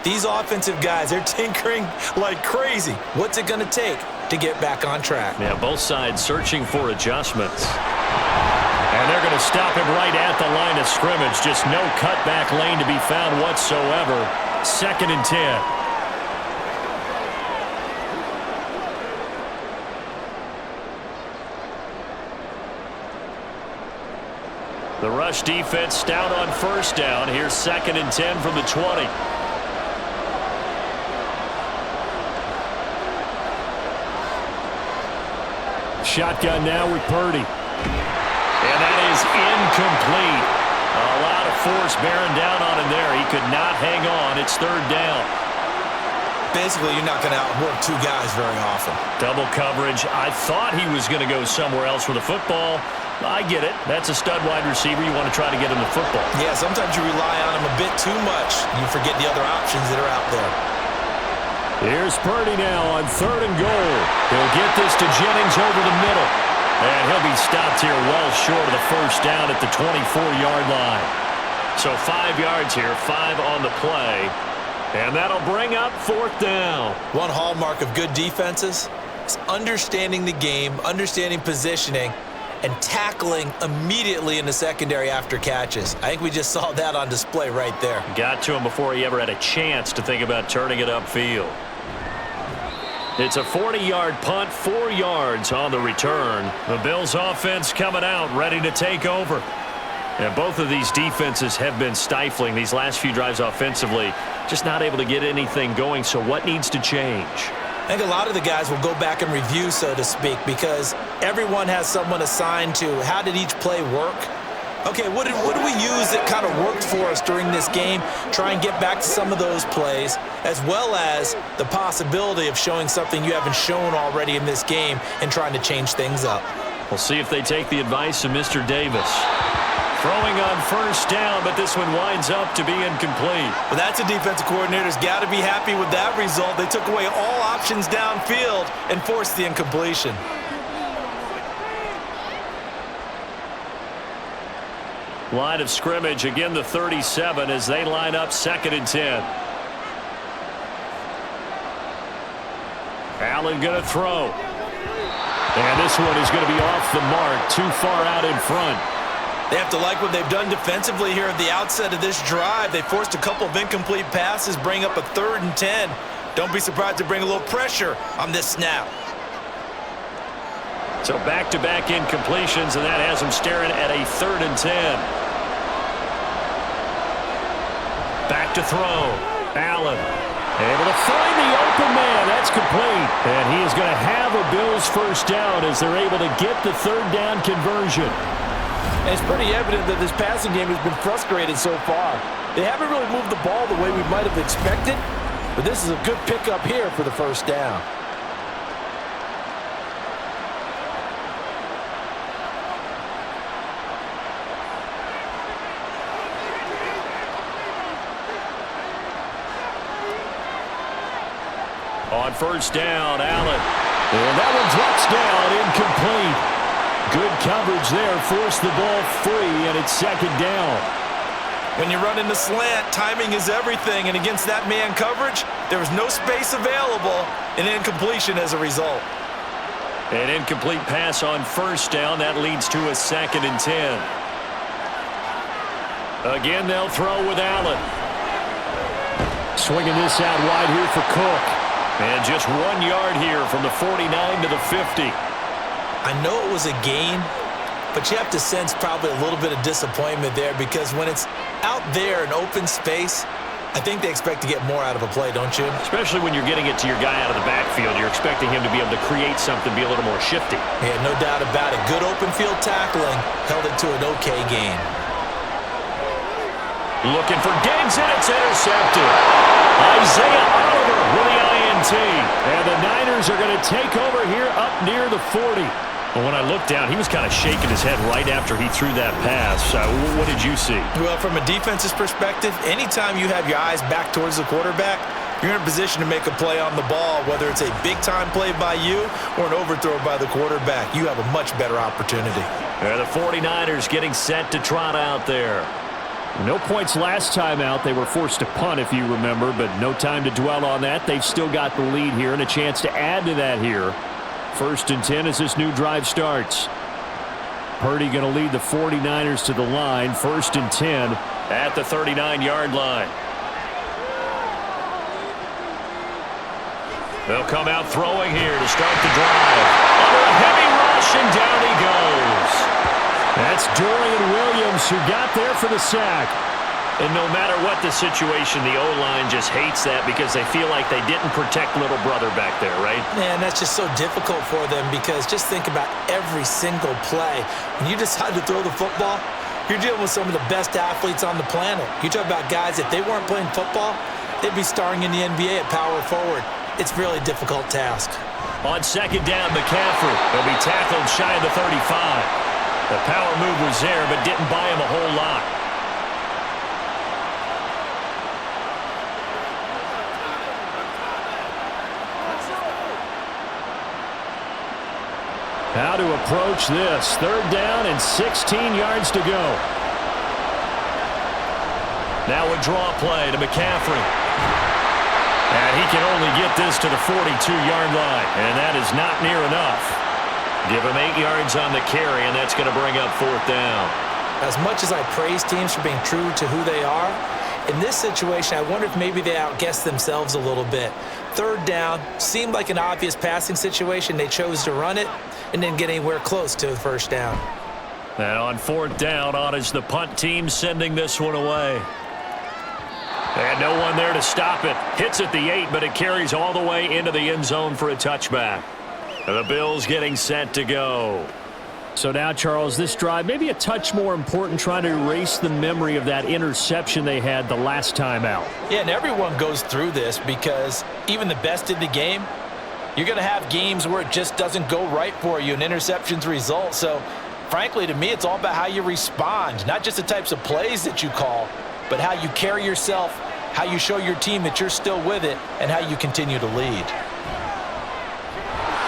These offensive guys, they're tinkering like crazy. What's it going to take to get back on track? Yeah, both sides searching for adjustments. And they're going to stop him right at the line of scrimmage. Just no cutback lane to be found whatsoever. 2nd and 10. The rush defense stout on first down. Here's 2nd and 10 from the 20. Shotgun now with Purdy. And that is incomplete. A lot of force bearing down on him there. He could not hang on. It's 3rd down. Basically, you're not going to outwork two guys very often. Double coverage. I thought he was going to go somewhere else with the football. I get it. That's a stud wide receiver. You want to try to get him the football. Yeah, sometimes you rely on him a bit too much. You forget the other options that are out there. Here's Purdy now on 3rd and goal. He'll get this to Jennings over the middle. And he'll be stopped here well short of the first down at the 24-yard line. So 5 yards here, 5 on the play. And that'll bring up 4th down. One hallmark of good defenses is understanding the game, understanding positioning, and tackling immediately in the secondary after catches. I think we just saw that on display right there. Got to him before he ever had a chance to think about turning it upfield. It's a 40-yard punt, 4 yards on the return. The Bills offense coming out, ready to take over. And both of these defenses have been stifling these last few drives offensively, just not able to get anything going. So what needs to change? I think a lot of the guys will go back and review, so to speak, because everyone has someone assigned to how did each play work. Okay, what did we use that kind of worked for us during this game? Try and get back to some of those plays, as well as the possibility of showing something you haven't shown already in this game and trying to change things up. We'll see if they take the advice of Mr. Davis. Throwing on first down, but this one winds up to be incomplete. Well, that's a defensive coordinator's got to be happy with that result. They took away all options downfield and forced the incompletion. Line of scrimmage, again the 37 as they line up 2nd and 10. Allen going to throw. And this one is going to be off the mark, too far out in front. They have to like what they've done defensively here at the outset of this drive. They forced a couple of incomplete passes, bring up a 3rd and 10. Don't be surprised to bring a little pressure on this snap. So back-to-back incompletions, and that has them staring at a 3rd and 10. Back to throw. Allen able to find the open man. That's complete. And he is going to have a Bills first down as they're able to get the 3rd down conversion. And it's pretty evident that this passing game has been frustrated so far. They haven't really moved the ball the way we might have expected, but this is a good pickup here for the first down. On first down, Allen. And that one drops down, incomplete. Good coverage there, forced the ball free, and it's 2nd down. When you run in the slant, timing is everything, and against that man coverage, there was no space available, and incompletion as a result. An incomplete pass on first down, that leads to a 2nd and 10. Again, they'll throw with Allen. Swinging this out wide here for Cook. And just 1 yard here from the 49 to the 50. I know it was a gain, but you have to sense probably a little bit of disappointment there because when it's out there in open space, I think they expect to get more out of a play, don't you? Especially when you're getting it to your guy out of the backfield. You're expecting him to be able to create something, be a little more shifty. Yeah, no doubt about it. Good open field tackling held it to an okay gain. Looking for Diggs, and it's intercepted. Isaiah Oliver with the INT. And the Niners are going to take over here up near the 40. Well, when I looked down, he was kind of shaking his head right after he threw that pass. What did you see? Well, from a defense's perspective, anytime you have your eyes back towards the quarterback, you're in a position to make a play on the ball, whether it's a big-time play by you or an overthrow by the quarterback. You have a much better opportunity. The 49ers getting set to trot out there. No points last time out. They were forced to punt, if you remember, but no time to dwell on that. They've still got the lead here and a chance to add to that here. 1st and 10 as this new drive starts. Purdy going to lead the 49ers to the line. 1st and 10 at the 39-yard line. They'll come out throwing here to start the drive. Under a heavy rush, and down he goes. That's Dorian Williams who got there for the sack. And no matter what the situation, the O-line just hates that because they feel like they didn't protect little brother back there, right? Man, that's just so difficult for them because just think about every single play. When you decide to throw the football, you're dealing with some of the best athletes on the planet. You talk about guys, if they weren't playing football, they'd be starring in the NBA at power forward. It's a really difficult task. On 2nd down, McCaffrey will be tackled shy of the 35. The power move was there, but didn't buy him a whole lot. How to approach this. 3rd down and 16 yards to go. Now a draw play to McCaffrey. And he can only get this to the 42-yard line, and that is not near enough. Give him 8 yards on the carry, and that's going to bring up 4th down. As much as I praise teams for being true to who they are, in this situation, I wonder if maybe they outguessed themselves a little bit. 3rd down seemed like an obvious passing situation. They chose to run it and didn't get anywhere close to the 1st down. And on 4th down, on is the punt team sending this one away. And no one there to stop it. Hits at the 8, but it carries all the way into the end zone for a touchback. The Bills getting set to go. So now, Charles, this drive maybe a touch more important, trying to erase the memory of that interception they had the last time out. Yeah, and everyone goes through this because even the best in the game, you're going to have games where it just doesn't go right for you and interceptions result. So, frankly, to me, it's all about how you respond, not just the types of plays that you call, but how you carry yourself, how you show your team that you're still with it, and how you continue to lead.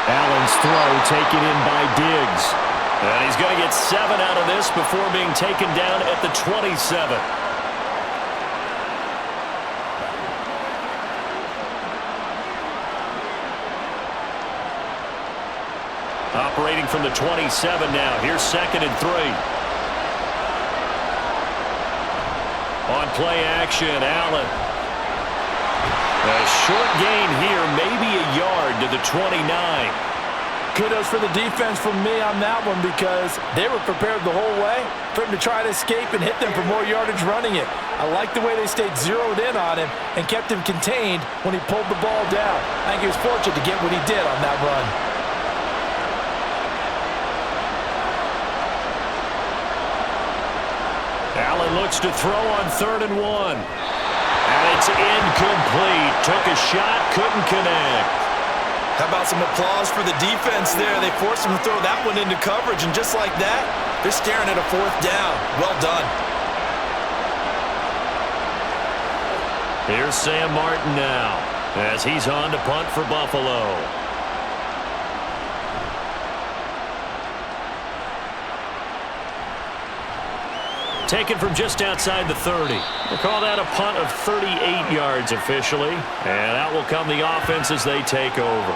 Allen's throw taken in by Diggs. And he's going to get 7 out of this before being taken down at the 27. Operating from the 27 now. Here's 2nd and 3. On play action, Allen. A short gain here, maybe a yard to the 29. Kudos for the defense from me on that one because they were prepared the whole way for him to try to escape and hit them for more yardage running it. I like the way they stayed zeroed in on him and kept him contained when he pulled the ball down. I think he was fortunate to get what he did on that run. Allen looks to throw on 3rd and 1. And it's incomplete. Took a shot, couldn't connect. How about some applause for the defense there? They forced him to throw that one into coverage, and just like that, they're staring at a 4th down. Well done. Here's Sam Martin now as he's on to punt for Buffalo. Taken from just outside the 30. We'll call that a punt of 38 yards officially. And out will come the offense as they take over.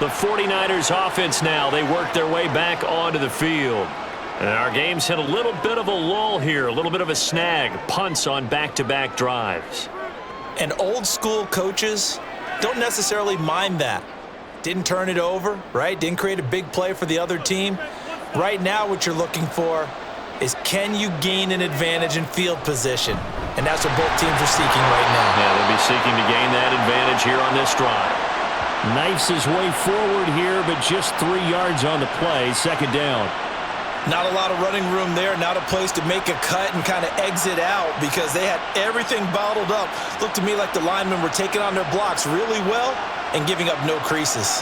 The 49ers offense now. They work their way back onto the field. And our game's hit a little bit of a lull here. A little bit of a snag. Punts on back-to-back drives. And old school coaches don't necessarily mind that. Didn't turn it over, right? Didn't create a big play for the other team. Right now what you're looking for is can you gain an advantage in field position? And that's what both teams are seeking right now. Yeah, they'll be seeking to gain that advantage here on this drive. Knifes his way forward here, but just 3 yards on the play. 2nd down. Not a lot of running room there. Not a place to make a cut and kind of exit out because they had everything bottled up. Looked to me like the linemen were taking on their blocks really well and giving up no creases.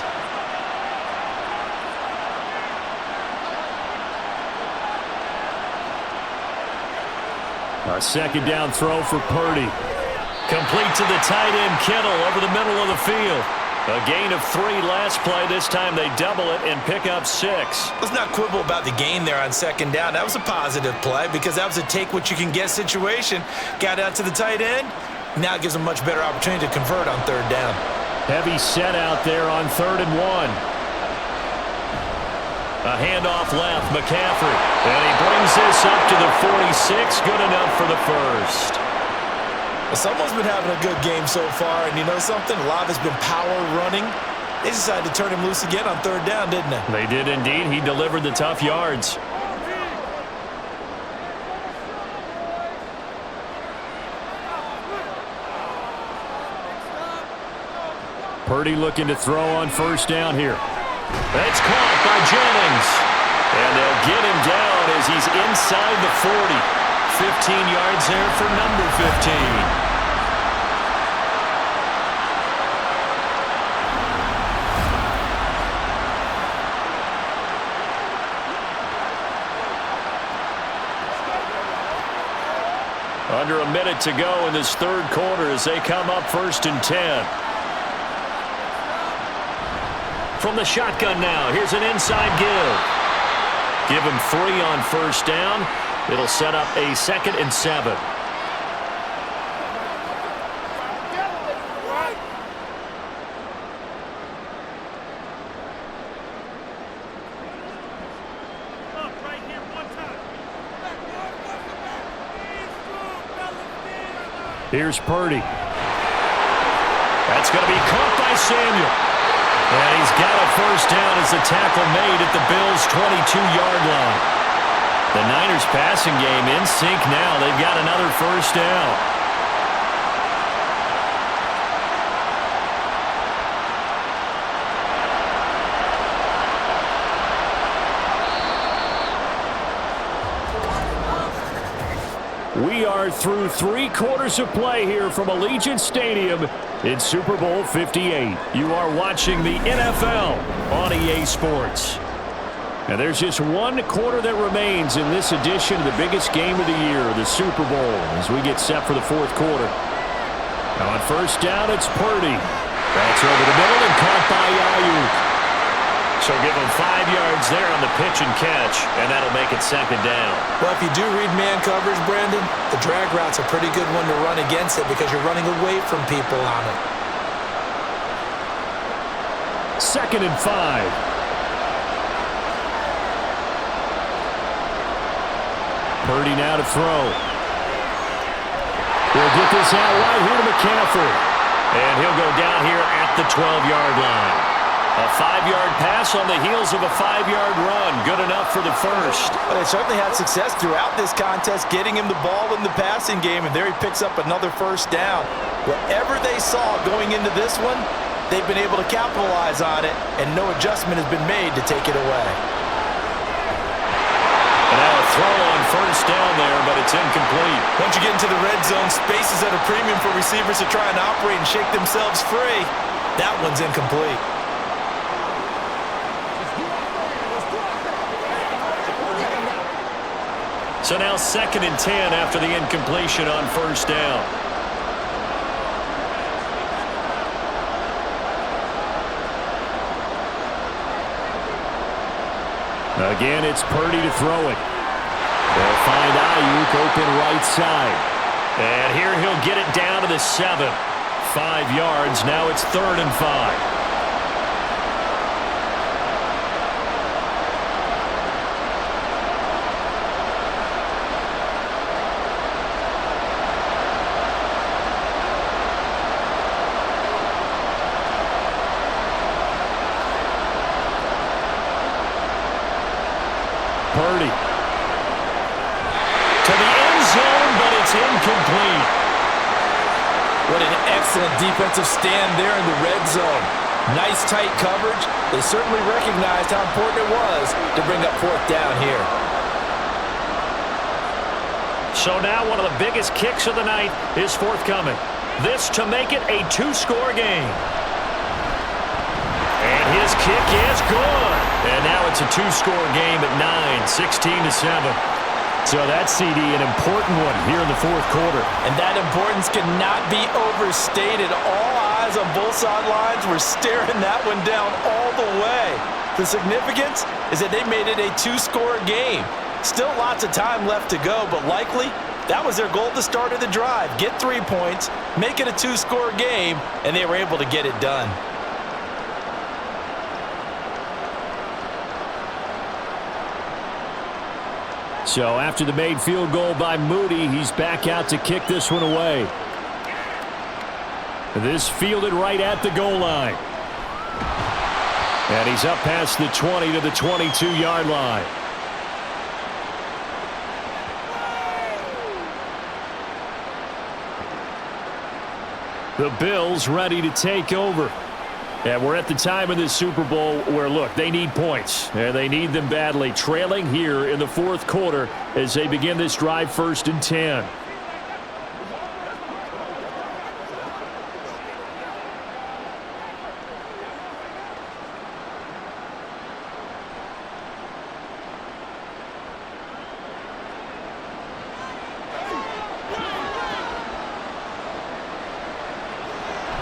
A 2nd down throw for Purdy. Complete to the tight end, Kittle, over the middle of the field. A gain of 3 last play. This time they double it and pick up 6. Let's not quibble about the gain there on 2nd down. That was a positive play because that was a take-what-you-can-get situation. Got out to the tight end. Now it gives them much better opportunity to convert on 3rd down. Heavy set out there on 3rd and 1. A handoff left, McCaffrey. And he brings this up to the 46. Good enough for the 1st. Well, someone's been having a good game so far, and you know something? A lot has been power running. They decided to turn him loose again on 3rd down, didn't they? They did indeed. He delivered the tough yards. Purdy looking to throw on 1st down here. That's caught by Jennings. And they'll get him down as he's inside the 40. 15 yards there for number 15. Under a minute to go in this 3rd quarter as they come up 1st and 10. From the shotgun now, here's an inside give. Give him 3 on 1st down. It'll set up a 2nd and 7. Here's Purdy. That's going to be caught by Samuel. And he's got a first down as the tackle made at the Bills' 22-yard line. The Niners passing game in sync now. They've got another first down. We are through 3 quarters of play here from Allegiant Stadium in Super Bowl 58. You are watching the NFL on EA Sports. And there's just 1 quarter that remains in this edition of the biggest game of the year, the Super Bowl, as we get set for the 4th quarter. Now on first down, it's Purdy. That's over the middle and caught by Ayuk. So give him 5 yards there on the pitch and catch, and that'll make it 2nd down. Well, if you do read man coverage, Brandon, the drag route's a pretty good one to run against it because you're running away from people on it. 2nd and 5. Purdy now to throw. We'll get this out right here to McCaffrey. And he'll go down here at the 12-yard line. A 5-yard pass on the heels of a 5-yard run. Good enough for the first. Well, they certainly had success throughout this contest, getting him the ball in the passing game, and there he picks up another first down. Whatever they saw going into this one, they've been able to capitalize on it, and no adjustment has been made to take it away. And now a throw on first down there, but it's incomplete. Once you get into the red zone, spaces at a premium for receivers to try and operate and shake themselves free. That one's incomplete. So now 2nd and 10 after the incompletion on first down. Again, it's Purdy to throw it. They'll find Ayuk open right side. And here he'll get it down to the 7. 5 yards. Now it's 3rd and 5. Purdy to the end zone, but it's incomplete. What an excellent defensive stand there in the red zone. Nice tight coverage. They certainly recognized how important it was to bring up 4th down here. So now one of the biggest kicks of the night is forthcoming. This to make it a 2-score game. And his kick is good. And now it's a 2-score game at 9, 16-7. So that CD, an important one here in the 4th quarter. And that importance cannot be overstated. All eyes on both sidelines were staring that one down all the way. The significance is that they made it a 2-score game. Still lots of time left to go, but likely that was their goal at the start of the drive. Get 3 points, make it a 2-score game, and they were able to get it done. So after the made field goal by Moody, he's back out to kick this one away. This fielded right at the goal line. And he's up past the 20 to the 22-yard line. The Bills ready to take over. And we're at the time in this Super Bowl where, look, they need points. And they need them badly. Trailing here in the 4th quarter as they begin this drive 1st and 10.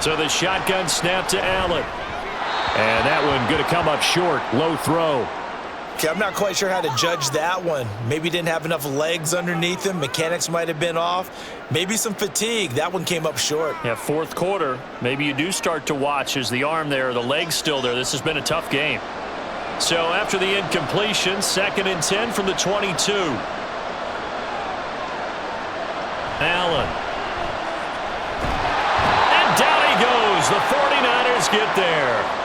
So the shotgun snap to Allen. And that one going to come up short. Low throw. Okay, I'm not quite sure how to judge that one. Maybe didn't have enough legs underneath him. Mechanics might have been off. Maybe some fatigue. That one came up short. Yeah, 4th quarter. Maybe you do start to watch as the arm there, the leg's still there. This has been a tough game. So after the incompletion, 2nd and 10 from the 22. Allen. get there.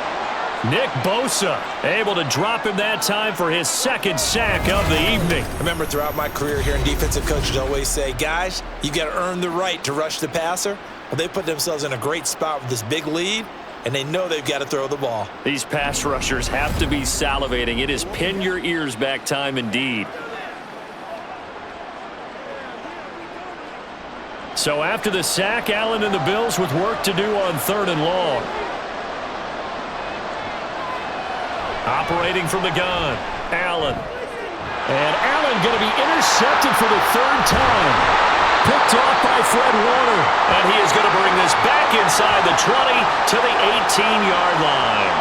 Nick Bosa able to drop him that time for his second sack of the evening. I remember throughout my career here in defensive coaches always say, guys, you got to earn the right to rush the passer. Well, they put themselves in a great spot with this big lead, and they know they've got to throw the ball. These pass rushers have to be salivating. It is pin your ears back time indeed. So after the sack, Allen and the Bills with work to do on 3rd and long. Operating from the gun, Allen. And Allen going to be intercepted for the 3rd time. Picked off by Fred Warner. And he is going to bring this back inside the 20 to the 18-yard line.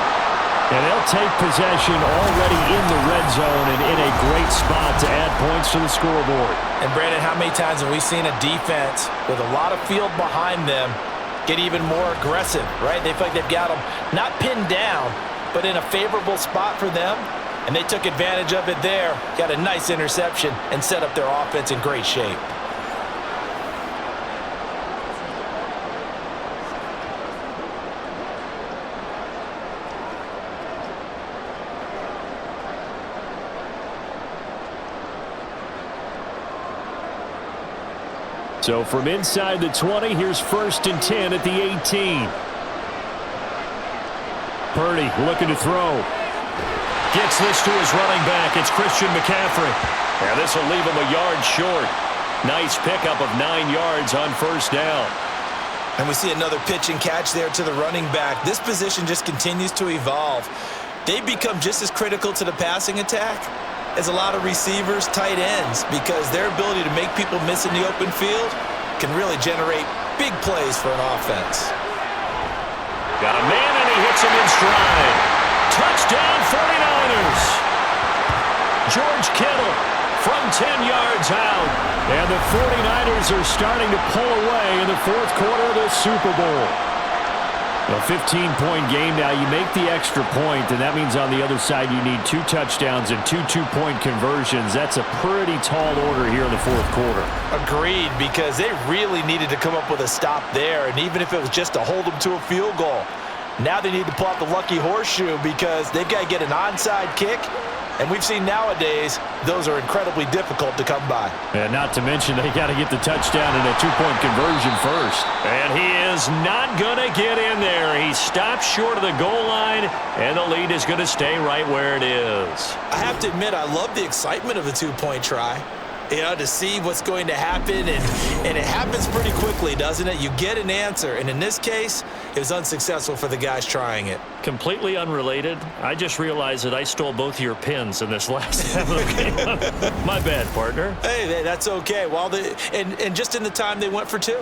And they'll take possession already in the red zone and in a great spot to add points to the scoreboard. And Brandon, how many times have we seen a defense with a lot of field behind them get even more aggressive, right? They feel like they've got them not pinned down, but in a favorable spot for them, and they took advantage of it there. Got a nice interception and set up their offense in great shape. So from inside the 20, here's 1st and 10 at the 18. Purdy looking to throw. Gets this to his running back. It's Christian McCaffrey. And this will leave him a yard short. Nice pickup of 9 yards on 1st down. And we see another pitch and catch there to the running back. This position just continues to evolve. They've become just as critical to the passing attack as a lot of receivers, tight ends, because their ability to make people miss in the open field can really generate big plays for an offense. Got a man, and he hits him in stride. Touchdown, 49ers. George Kittle from 10 yards out. And the 49ers are starting to pull away in the 4th quarter of the Super Bowl. A 15-point game now. You make the extra point, and that means on the other side you need 2 touchdowns and 2 two-point conversions. That's a pretty tall order here in the 4th quarter. Agreed, because they really needed to come up with a stop there, and even if it was just to hold them to a field goal. Now they need to pull out the lucky horseshoe because they've got to get an onside kick, and we've seen nowadays those are incredibly difficult to come by. And not to mention they got to get the touchdown and a 2-point conversion first. And he is not going to get in there. He stops short of the goal line, and the lead is going to stay right where it is. I have to admit, I love the excitement of a 2-point try. You know, to see what's going to happen, and it happens pretty quickly, doesn't it? You get an answer, and in this case, it was unsuccessful for the guys trying it. Completely unrelated. I just realized that I stole both of your pins in this last half of the game. My bad, partner. Hey, that's okay. Well, and just in the time they went for 2.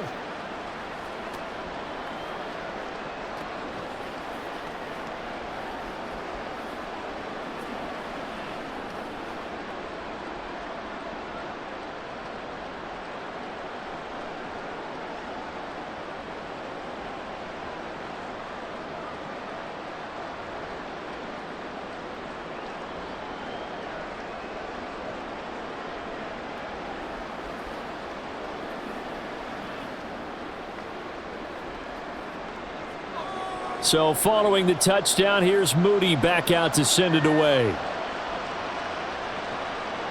So following the touchdown, here's Moody back out to send it away.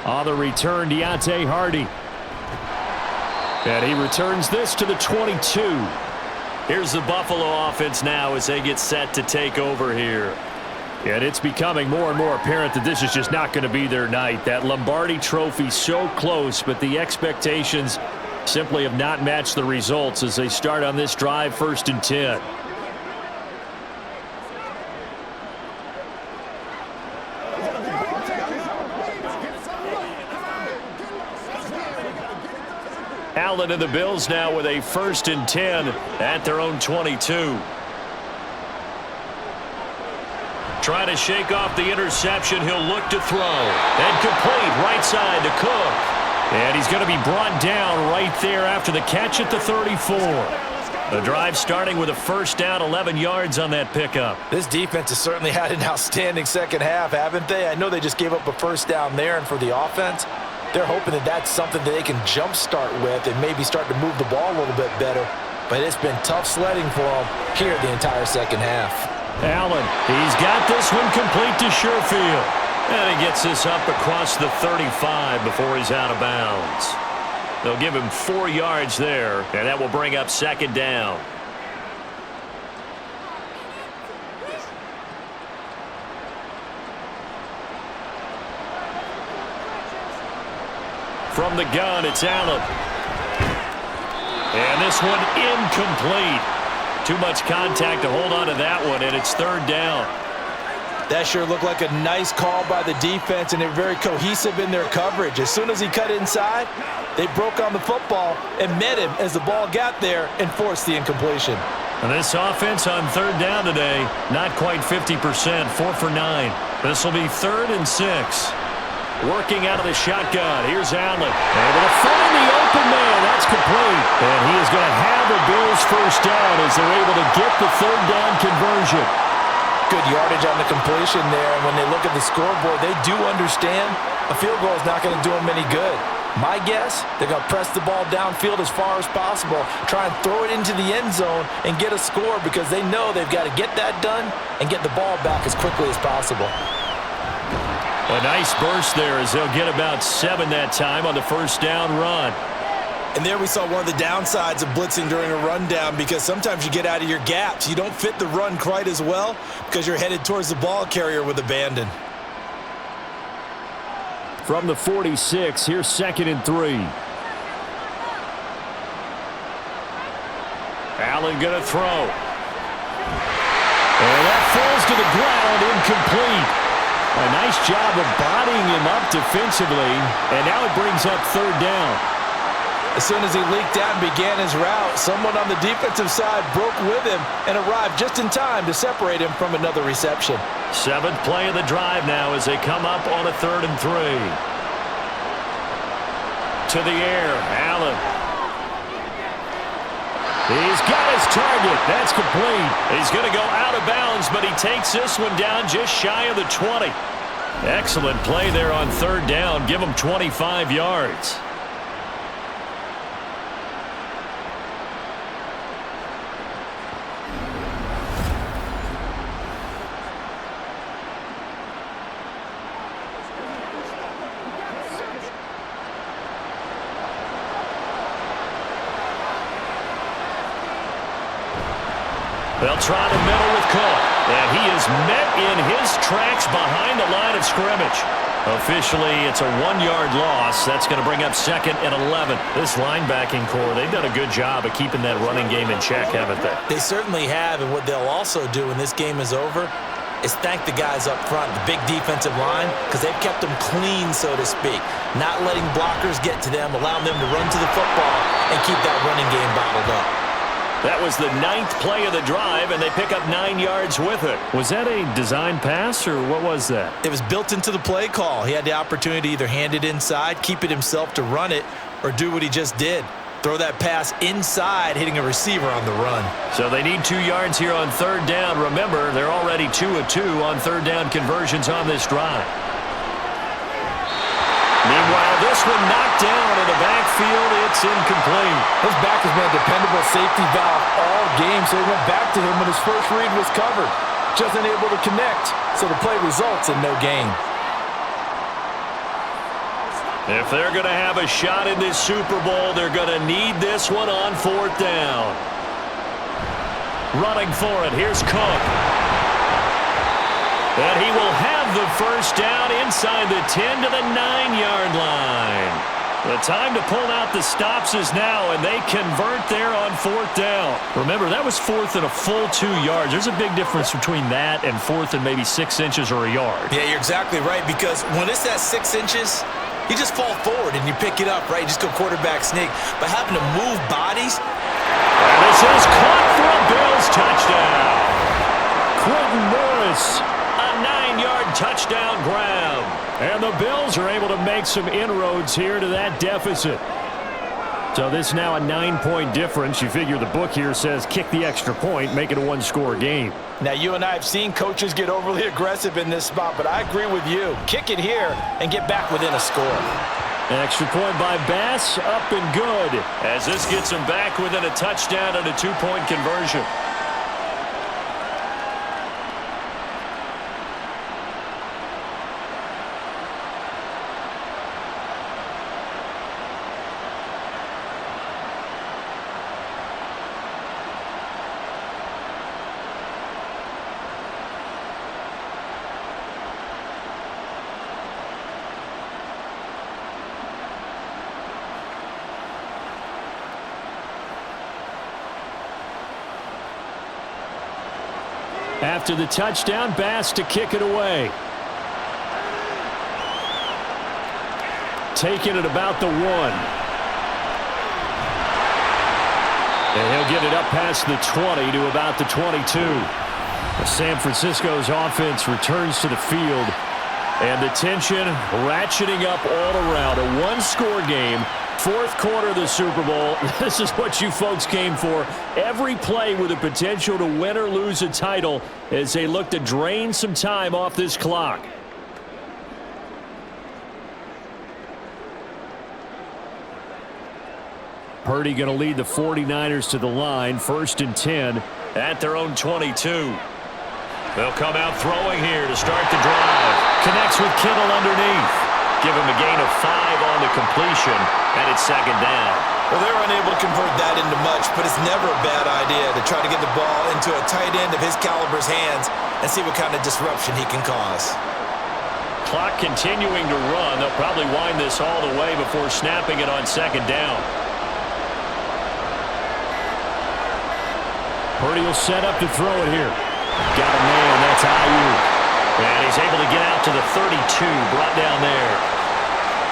On the return, Deontay Hardy. And he returns this to the 22. Here's the Buffalo offense now as they get set to take over here. And it's becoming more and more apparent that this is just not going to be their night. That Lombardi trophy so close, but the expectations simply have not matched the results as they start on this drive, 1st and 10. Allen and the Bills now with a 1st and 10 at their own 22. Trying to shake off the interception. He'll look to throw. And complete right side to Cook. And he's going to be brought down right there after the catch at the 34. The drive starting with a 1st down, 11 yards on that pickup. This defense has certainly had an outstanding second half, haven't they? I know they just gave up a 1st down there, and for the offense, they're hoping that that's something that they can jumpstart with and maybe start to move the ball a little bit better. But it's been tough sledding for them here the entire second half. Allen, he's got this one complete to Sherfield. And he gets this up across the 35 before he's out of bounds. They'll give him 4 yards there, and that will bring up second down. From the gun, it's Allen. And this one incomplete. Too much contact to hold on to that one, and it's third down. That sure looked like a nice call by the defense, and they're very cohesive in their coverage. As soon as he cut inside, they broke on the football and met him as the ball got there and forced the incompletion. And this offense on third down today, not quite 50%, 4 for 9. This will be 3rd and 6. Working out of the shotgun. Here's Allen. Able to find the open man. That's complete. And he is going to have a Bills first down as they're able to get the third down conversion. Good yardage on the completion there. And when they look at the scoreboard, they do understand a field goal is not going to do them any good. My guess, they're going to press the ball downfield as far as possible, try and throw it into the end zone and get a score because they know they've got to get that done and get the ball back as quickly as possible. A nice burst there as they'll get about 7 that time on the first down run. And there we saw one of the downsides of blitzing during a rundown because sometimes you get out of your gaps. You don't fit the run quite as well because you're headed towards the ball carrier with abandon. From the 46, here's 2nd and 3. Allen going to throw. And that falls to the ground, incomplete. A nice job of bodying him up defensively, and now it brings up third down. As soon as he leaked out and began his route, someone on the defensive side broke with him and arrived just in time to separate him from another reception. 7th play of the drive now as they come up on a 3rd and 3. To the air, Allen. He's got his target. That's complete. He's going to go out of bounds, but he takes this one down just shy of the 20. Excellent play there on third down. Give him 25 yards. They'll try the middle with Cook. And he is met in his tracks behind the line of scrimmage. Officially, it's a 1-yard loss. That's going to bring up 2nd and 11. This linebacking core, they've done a good job of keeping that running game in check, haven't they? They certainly have, and what they'll also do when this game is over is thank the guys up front, the big defensive line, because they've kept them clean, so to speak. Not letting blockers get to them, allowing them to run to the football and keep that running game bottled up. That was the 9th play of the drive, and they pick up 9 yards with it. Was that a design pass, or what was that? It was built into the play call. He had the opportunity to either hand it inside, keep it himself to run it, or do what he just did. Throw that pass inside, hitting a receiver on the run. So they need 2 yards here on third down. Remember, they're already 2 of 2 on third down conversions on this drive. Meanwhile, this one knocked down in the backfield. It's incomplete. His back has been a dependable safety valve all game, so he went back to him when his first read was covered. Just unable to connect, so the play results in no gain. If they're going to have a shot in this Super Bowl, they're going to need this one on fourth down. Running for it, here's Cook. And he will have the first down inside the 10 to the 9-yard line. The time to pull out the stops is now, and they convert there on fourth down. Remember, that was 4th and a full 2 yards. There's a big difference between that and 4th and maybe 6 inches or a yard. Yeah, you're exactly right, because when it's at 6 inches, you just fall forward and you pick it up, right? You just go quarterback sneak. But having to move bodies. And this is caught for a Bills touchdown. Quentin Morris, a 9-yard touchdown grab. And the Bills are able to make some inroads here to that deficit. So this is now a 9-point difference. You figure the book here says kick the extra point, make it a 1-score game. Now, you and I have seen coaches get overly aggressive in this spot, but I agree with you. Kick it here and get back within a score. An extra point by Bass, up and good. As this gets him back within a touchdown and a 2-point conversion. After the touchdown, Bass to kick it away. Taking it about the 1. And he'll get it up past the 20 to about the 22. San Francisco's offense returns to the field. And the tension ratcheting up all around. A one-score game. Fourth quarter of the Super Bowl. This is what you folks came for. Every play with the potential to win or lose a title as they look to drain some time off this clock. Purdy going to lead the 49ers to the line. 1st and 10 at their own 22. They'll come out throwing here to start the drive. Connects with Kittle underneath. Give him a gain of 5 on the completion, and it's 2nd down. Well, they're unable to convert that into much, but it's never a bad idea to try to get the ball into a tight end of his caliber's hands and see what kind of disruption he can cause. Clock continuing to run. They'll probably wind this all the way before snapping it on 2nd down. Purdy will set up to throw it here. Got a man, that's Ayuk. And he's able to get out to the 32, brought down there.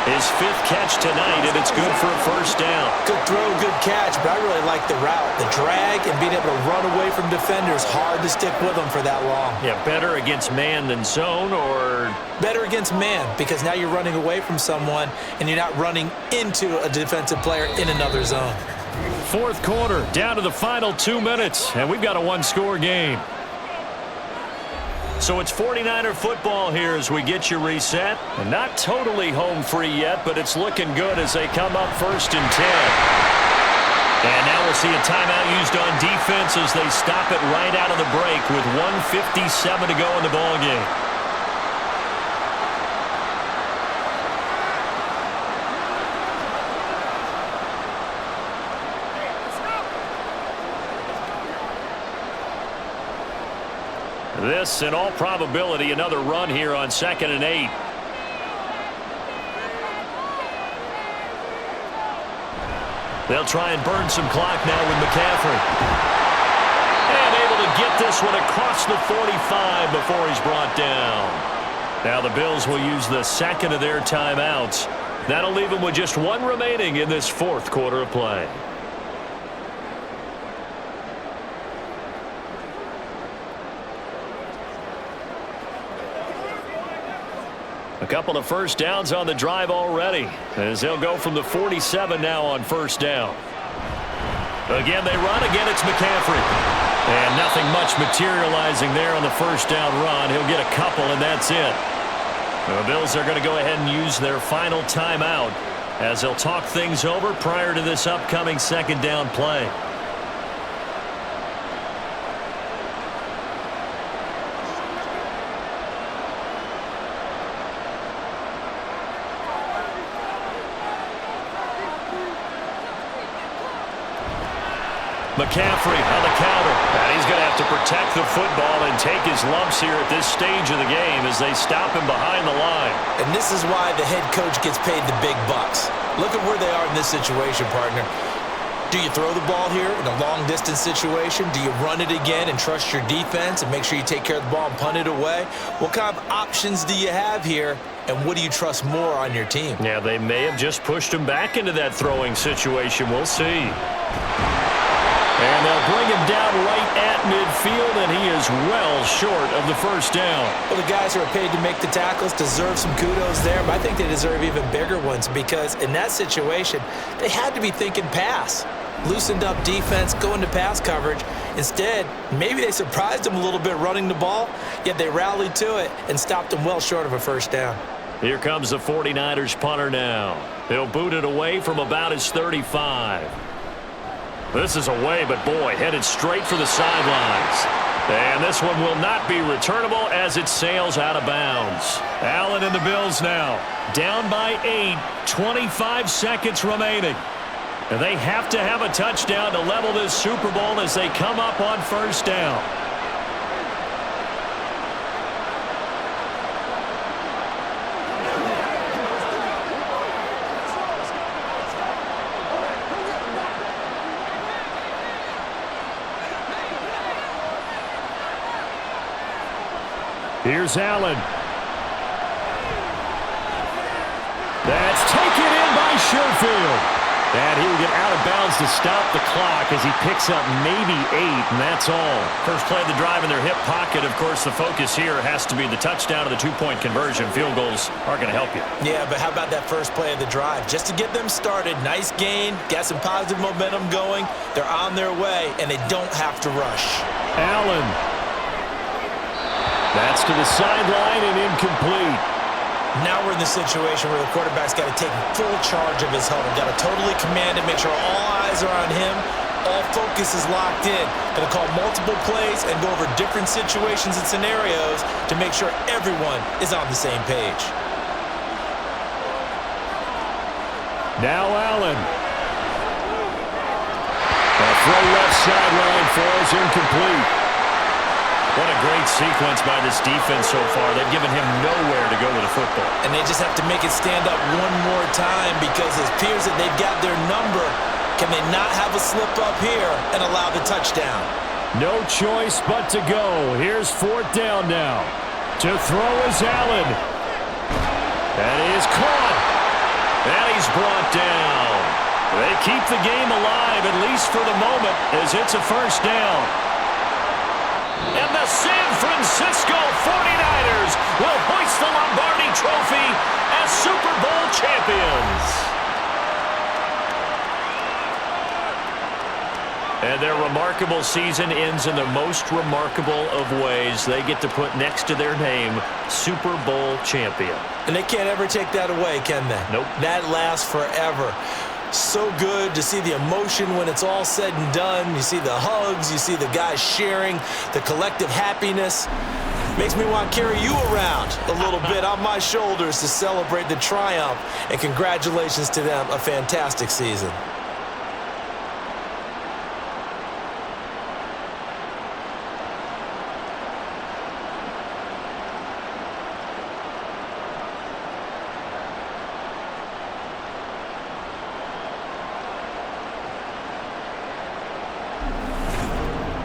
His 5th catch tonight, and it's good for a 1st down. Good throw, good catch, but I really like the route. The drag and being able to run away from defenders, hard to stick with them for that long. Yeah, better against man than zone, or? Better against man, because now you're running away from someone, and you're not running into a defensive player in another zone. Fourth quarter, down to the final 2 minutes, and we've got a one-score game. So it's 49er football here as we get you reset. And not totally home free yet, but it's looking good as they come up 1st and 10. And now we'll see a timeout used on defense as they stop it right out of the break with 1:57 to go in the ballgame. This, in all probability, another run here on 2nd and 8. They'll try and burn some clock now with McCaffrey. And able to get this one across the 45 before he's brought down. Now the Bills will use the 2nd of their timeouts. That'll leave them with just 1 remaining in this 4th quarter of play. A couple of 1st downs on the drive already, as they'll go from the 47 now on 1st down. Again, they run. Again, it's McCaffrey. And nothing much materializing there on the 1st down run. He'll get a couple, and that's it. The Bills are going to go ahead and use their final timeout as they'll talk things over prior to this upcoming 2nd down play. McCaffrey on the counter. And he's going to have to protect the football and take his lumps here at this stage of the game as they stop him behind the line. And this is why the head coach gets paid the big bucks. Look at where they are in this situation, partner. Do you throw the ball here in a long-distance situation? Do you run it again and trust your defense and make sure you take care of the ball and punt it away? What kind of options do you have here, and what do you trust more on your team? Yeah, they may have just pushed him back into that throwing situation. We'll see. And they'll bring him down right at midfield, and he is well short of the 1st down. Well, the guys who are paid to make the tackles deserve some kudos there, but I think they deserve even bigger ones because in that situation, they had to be thinking pass. Loosened up defense, going to pass coverage. Instead, maybe they surprised them a little bit running the ball, yet they rallied to it and stopped them well short of a 1st down. Here comes the 49ers punter now. He'll boot it away from about his 35. This is away, but boy, headed straight for the sidelines. And this one will not be returnable as it sails out of bounds. Allen and the Bills now down by 8, 25 seconds remaining. And they have to have a touchdown to level this Super Bowl as they come up on 1st down. Here's Allen. That's taken in by Sherfield. And he will get out of bounds to stop the clock as he picks up maybe 8, and that's all. First play of the drive in their hip pocket. Of course, the focus here has to be the touchdown and the 2-point conversion. Field goals aren't going to help you. Yeah, but how about that first play of the drive? Just to get them started, nice gain, got some positive momentum going. They're on their way, and they don't have to rush. Allen. That's to the sideline and incomplete. Now we're in the situation where the quarterback's got to take full charge of his huddle. Got to totally command it, make sure all eyes are on him. All focus is locked in. Going to call multiple plays and go over different situations and scenarios to make sure everyone is on the same page. Now Allen. A throw left sideline falls incomplete. What a great sequence by this defense so far. They've given him nowhere to go with the football. And they just have to make it stand up one more time because it appears that they've got their number. Can they not have a slip up here and allow the touchdown? No choice but to go. Here's 4th down now. To throw is Allen. That is caught. And he's brought down. They keep the game alive, at least for the moment, as it's a first down. And the San Francisco 49ers will hoist the Lombardi Trophy as Super Bowl champions. And their remarkable season ends in the most remarkable of ways. They get to put next to their name, Super Bowl champion. And they can't ever take that away, can they? Nope. That lasts forever. So good to see the emotion when it's all said and done. You see the hugs, you see the guys sharing, the collective happiness. Makes me want to carry you around a little bit on my shoulders to celebrate the triumph. And congratulations to them, a fantastic season.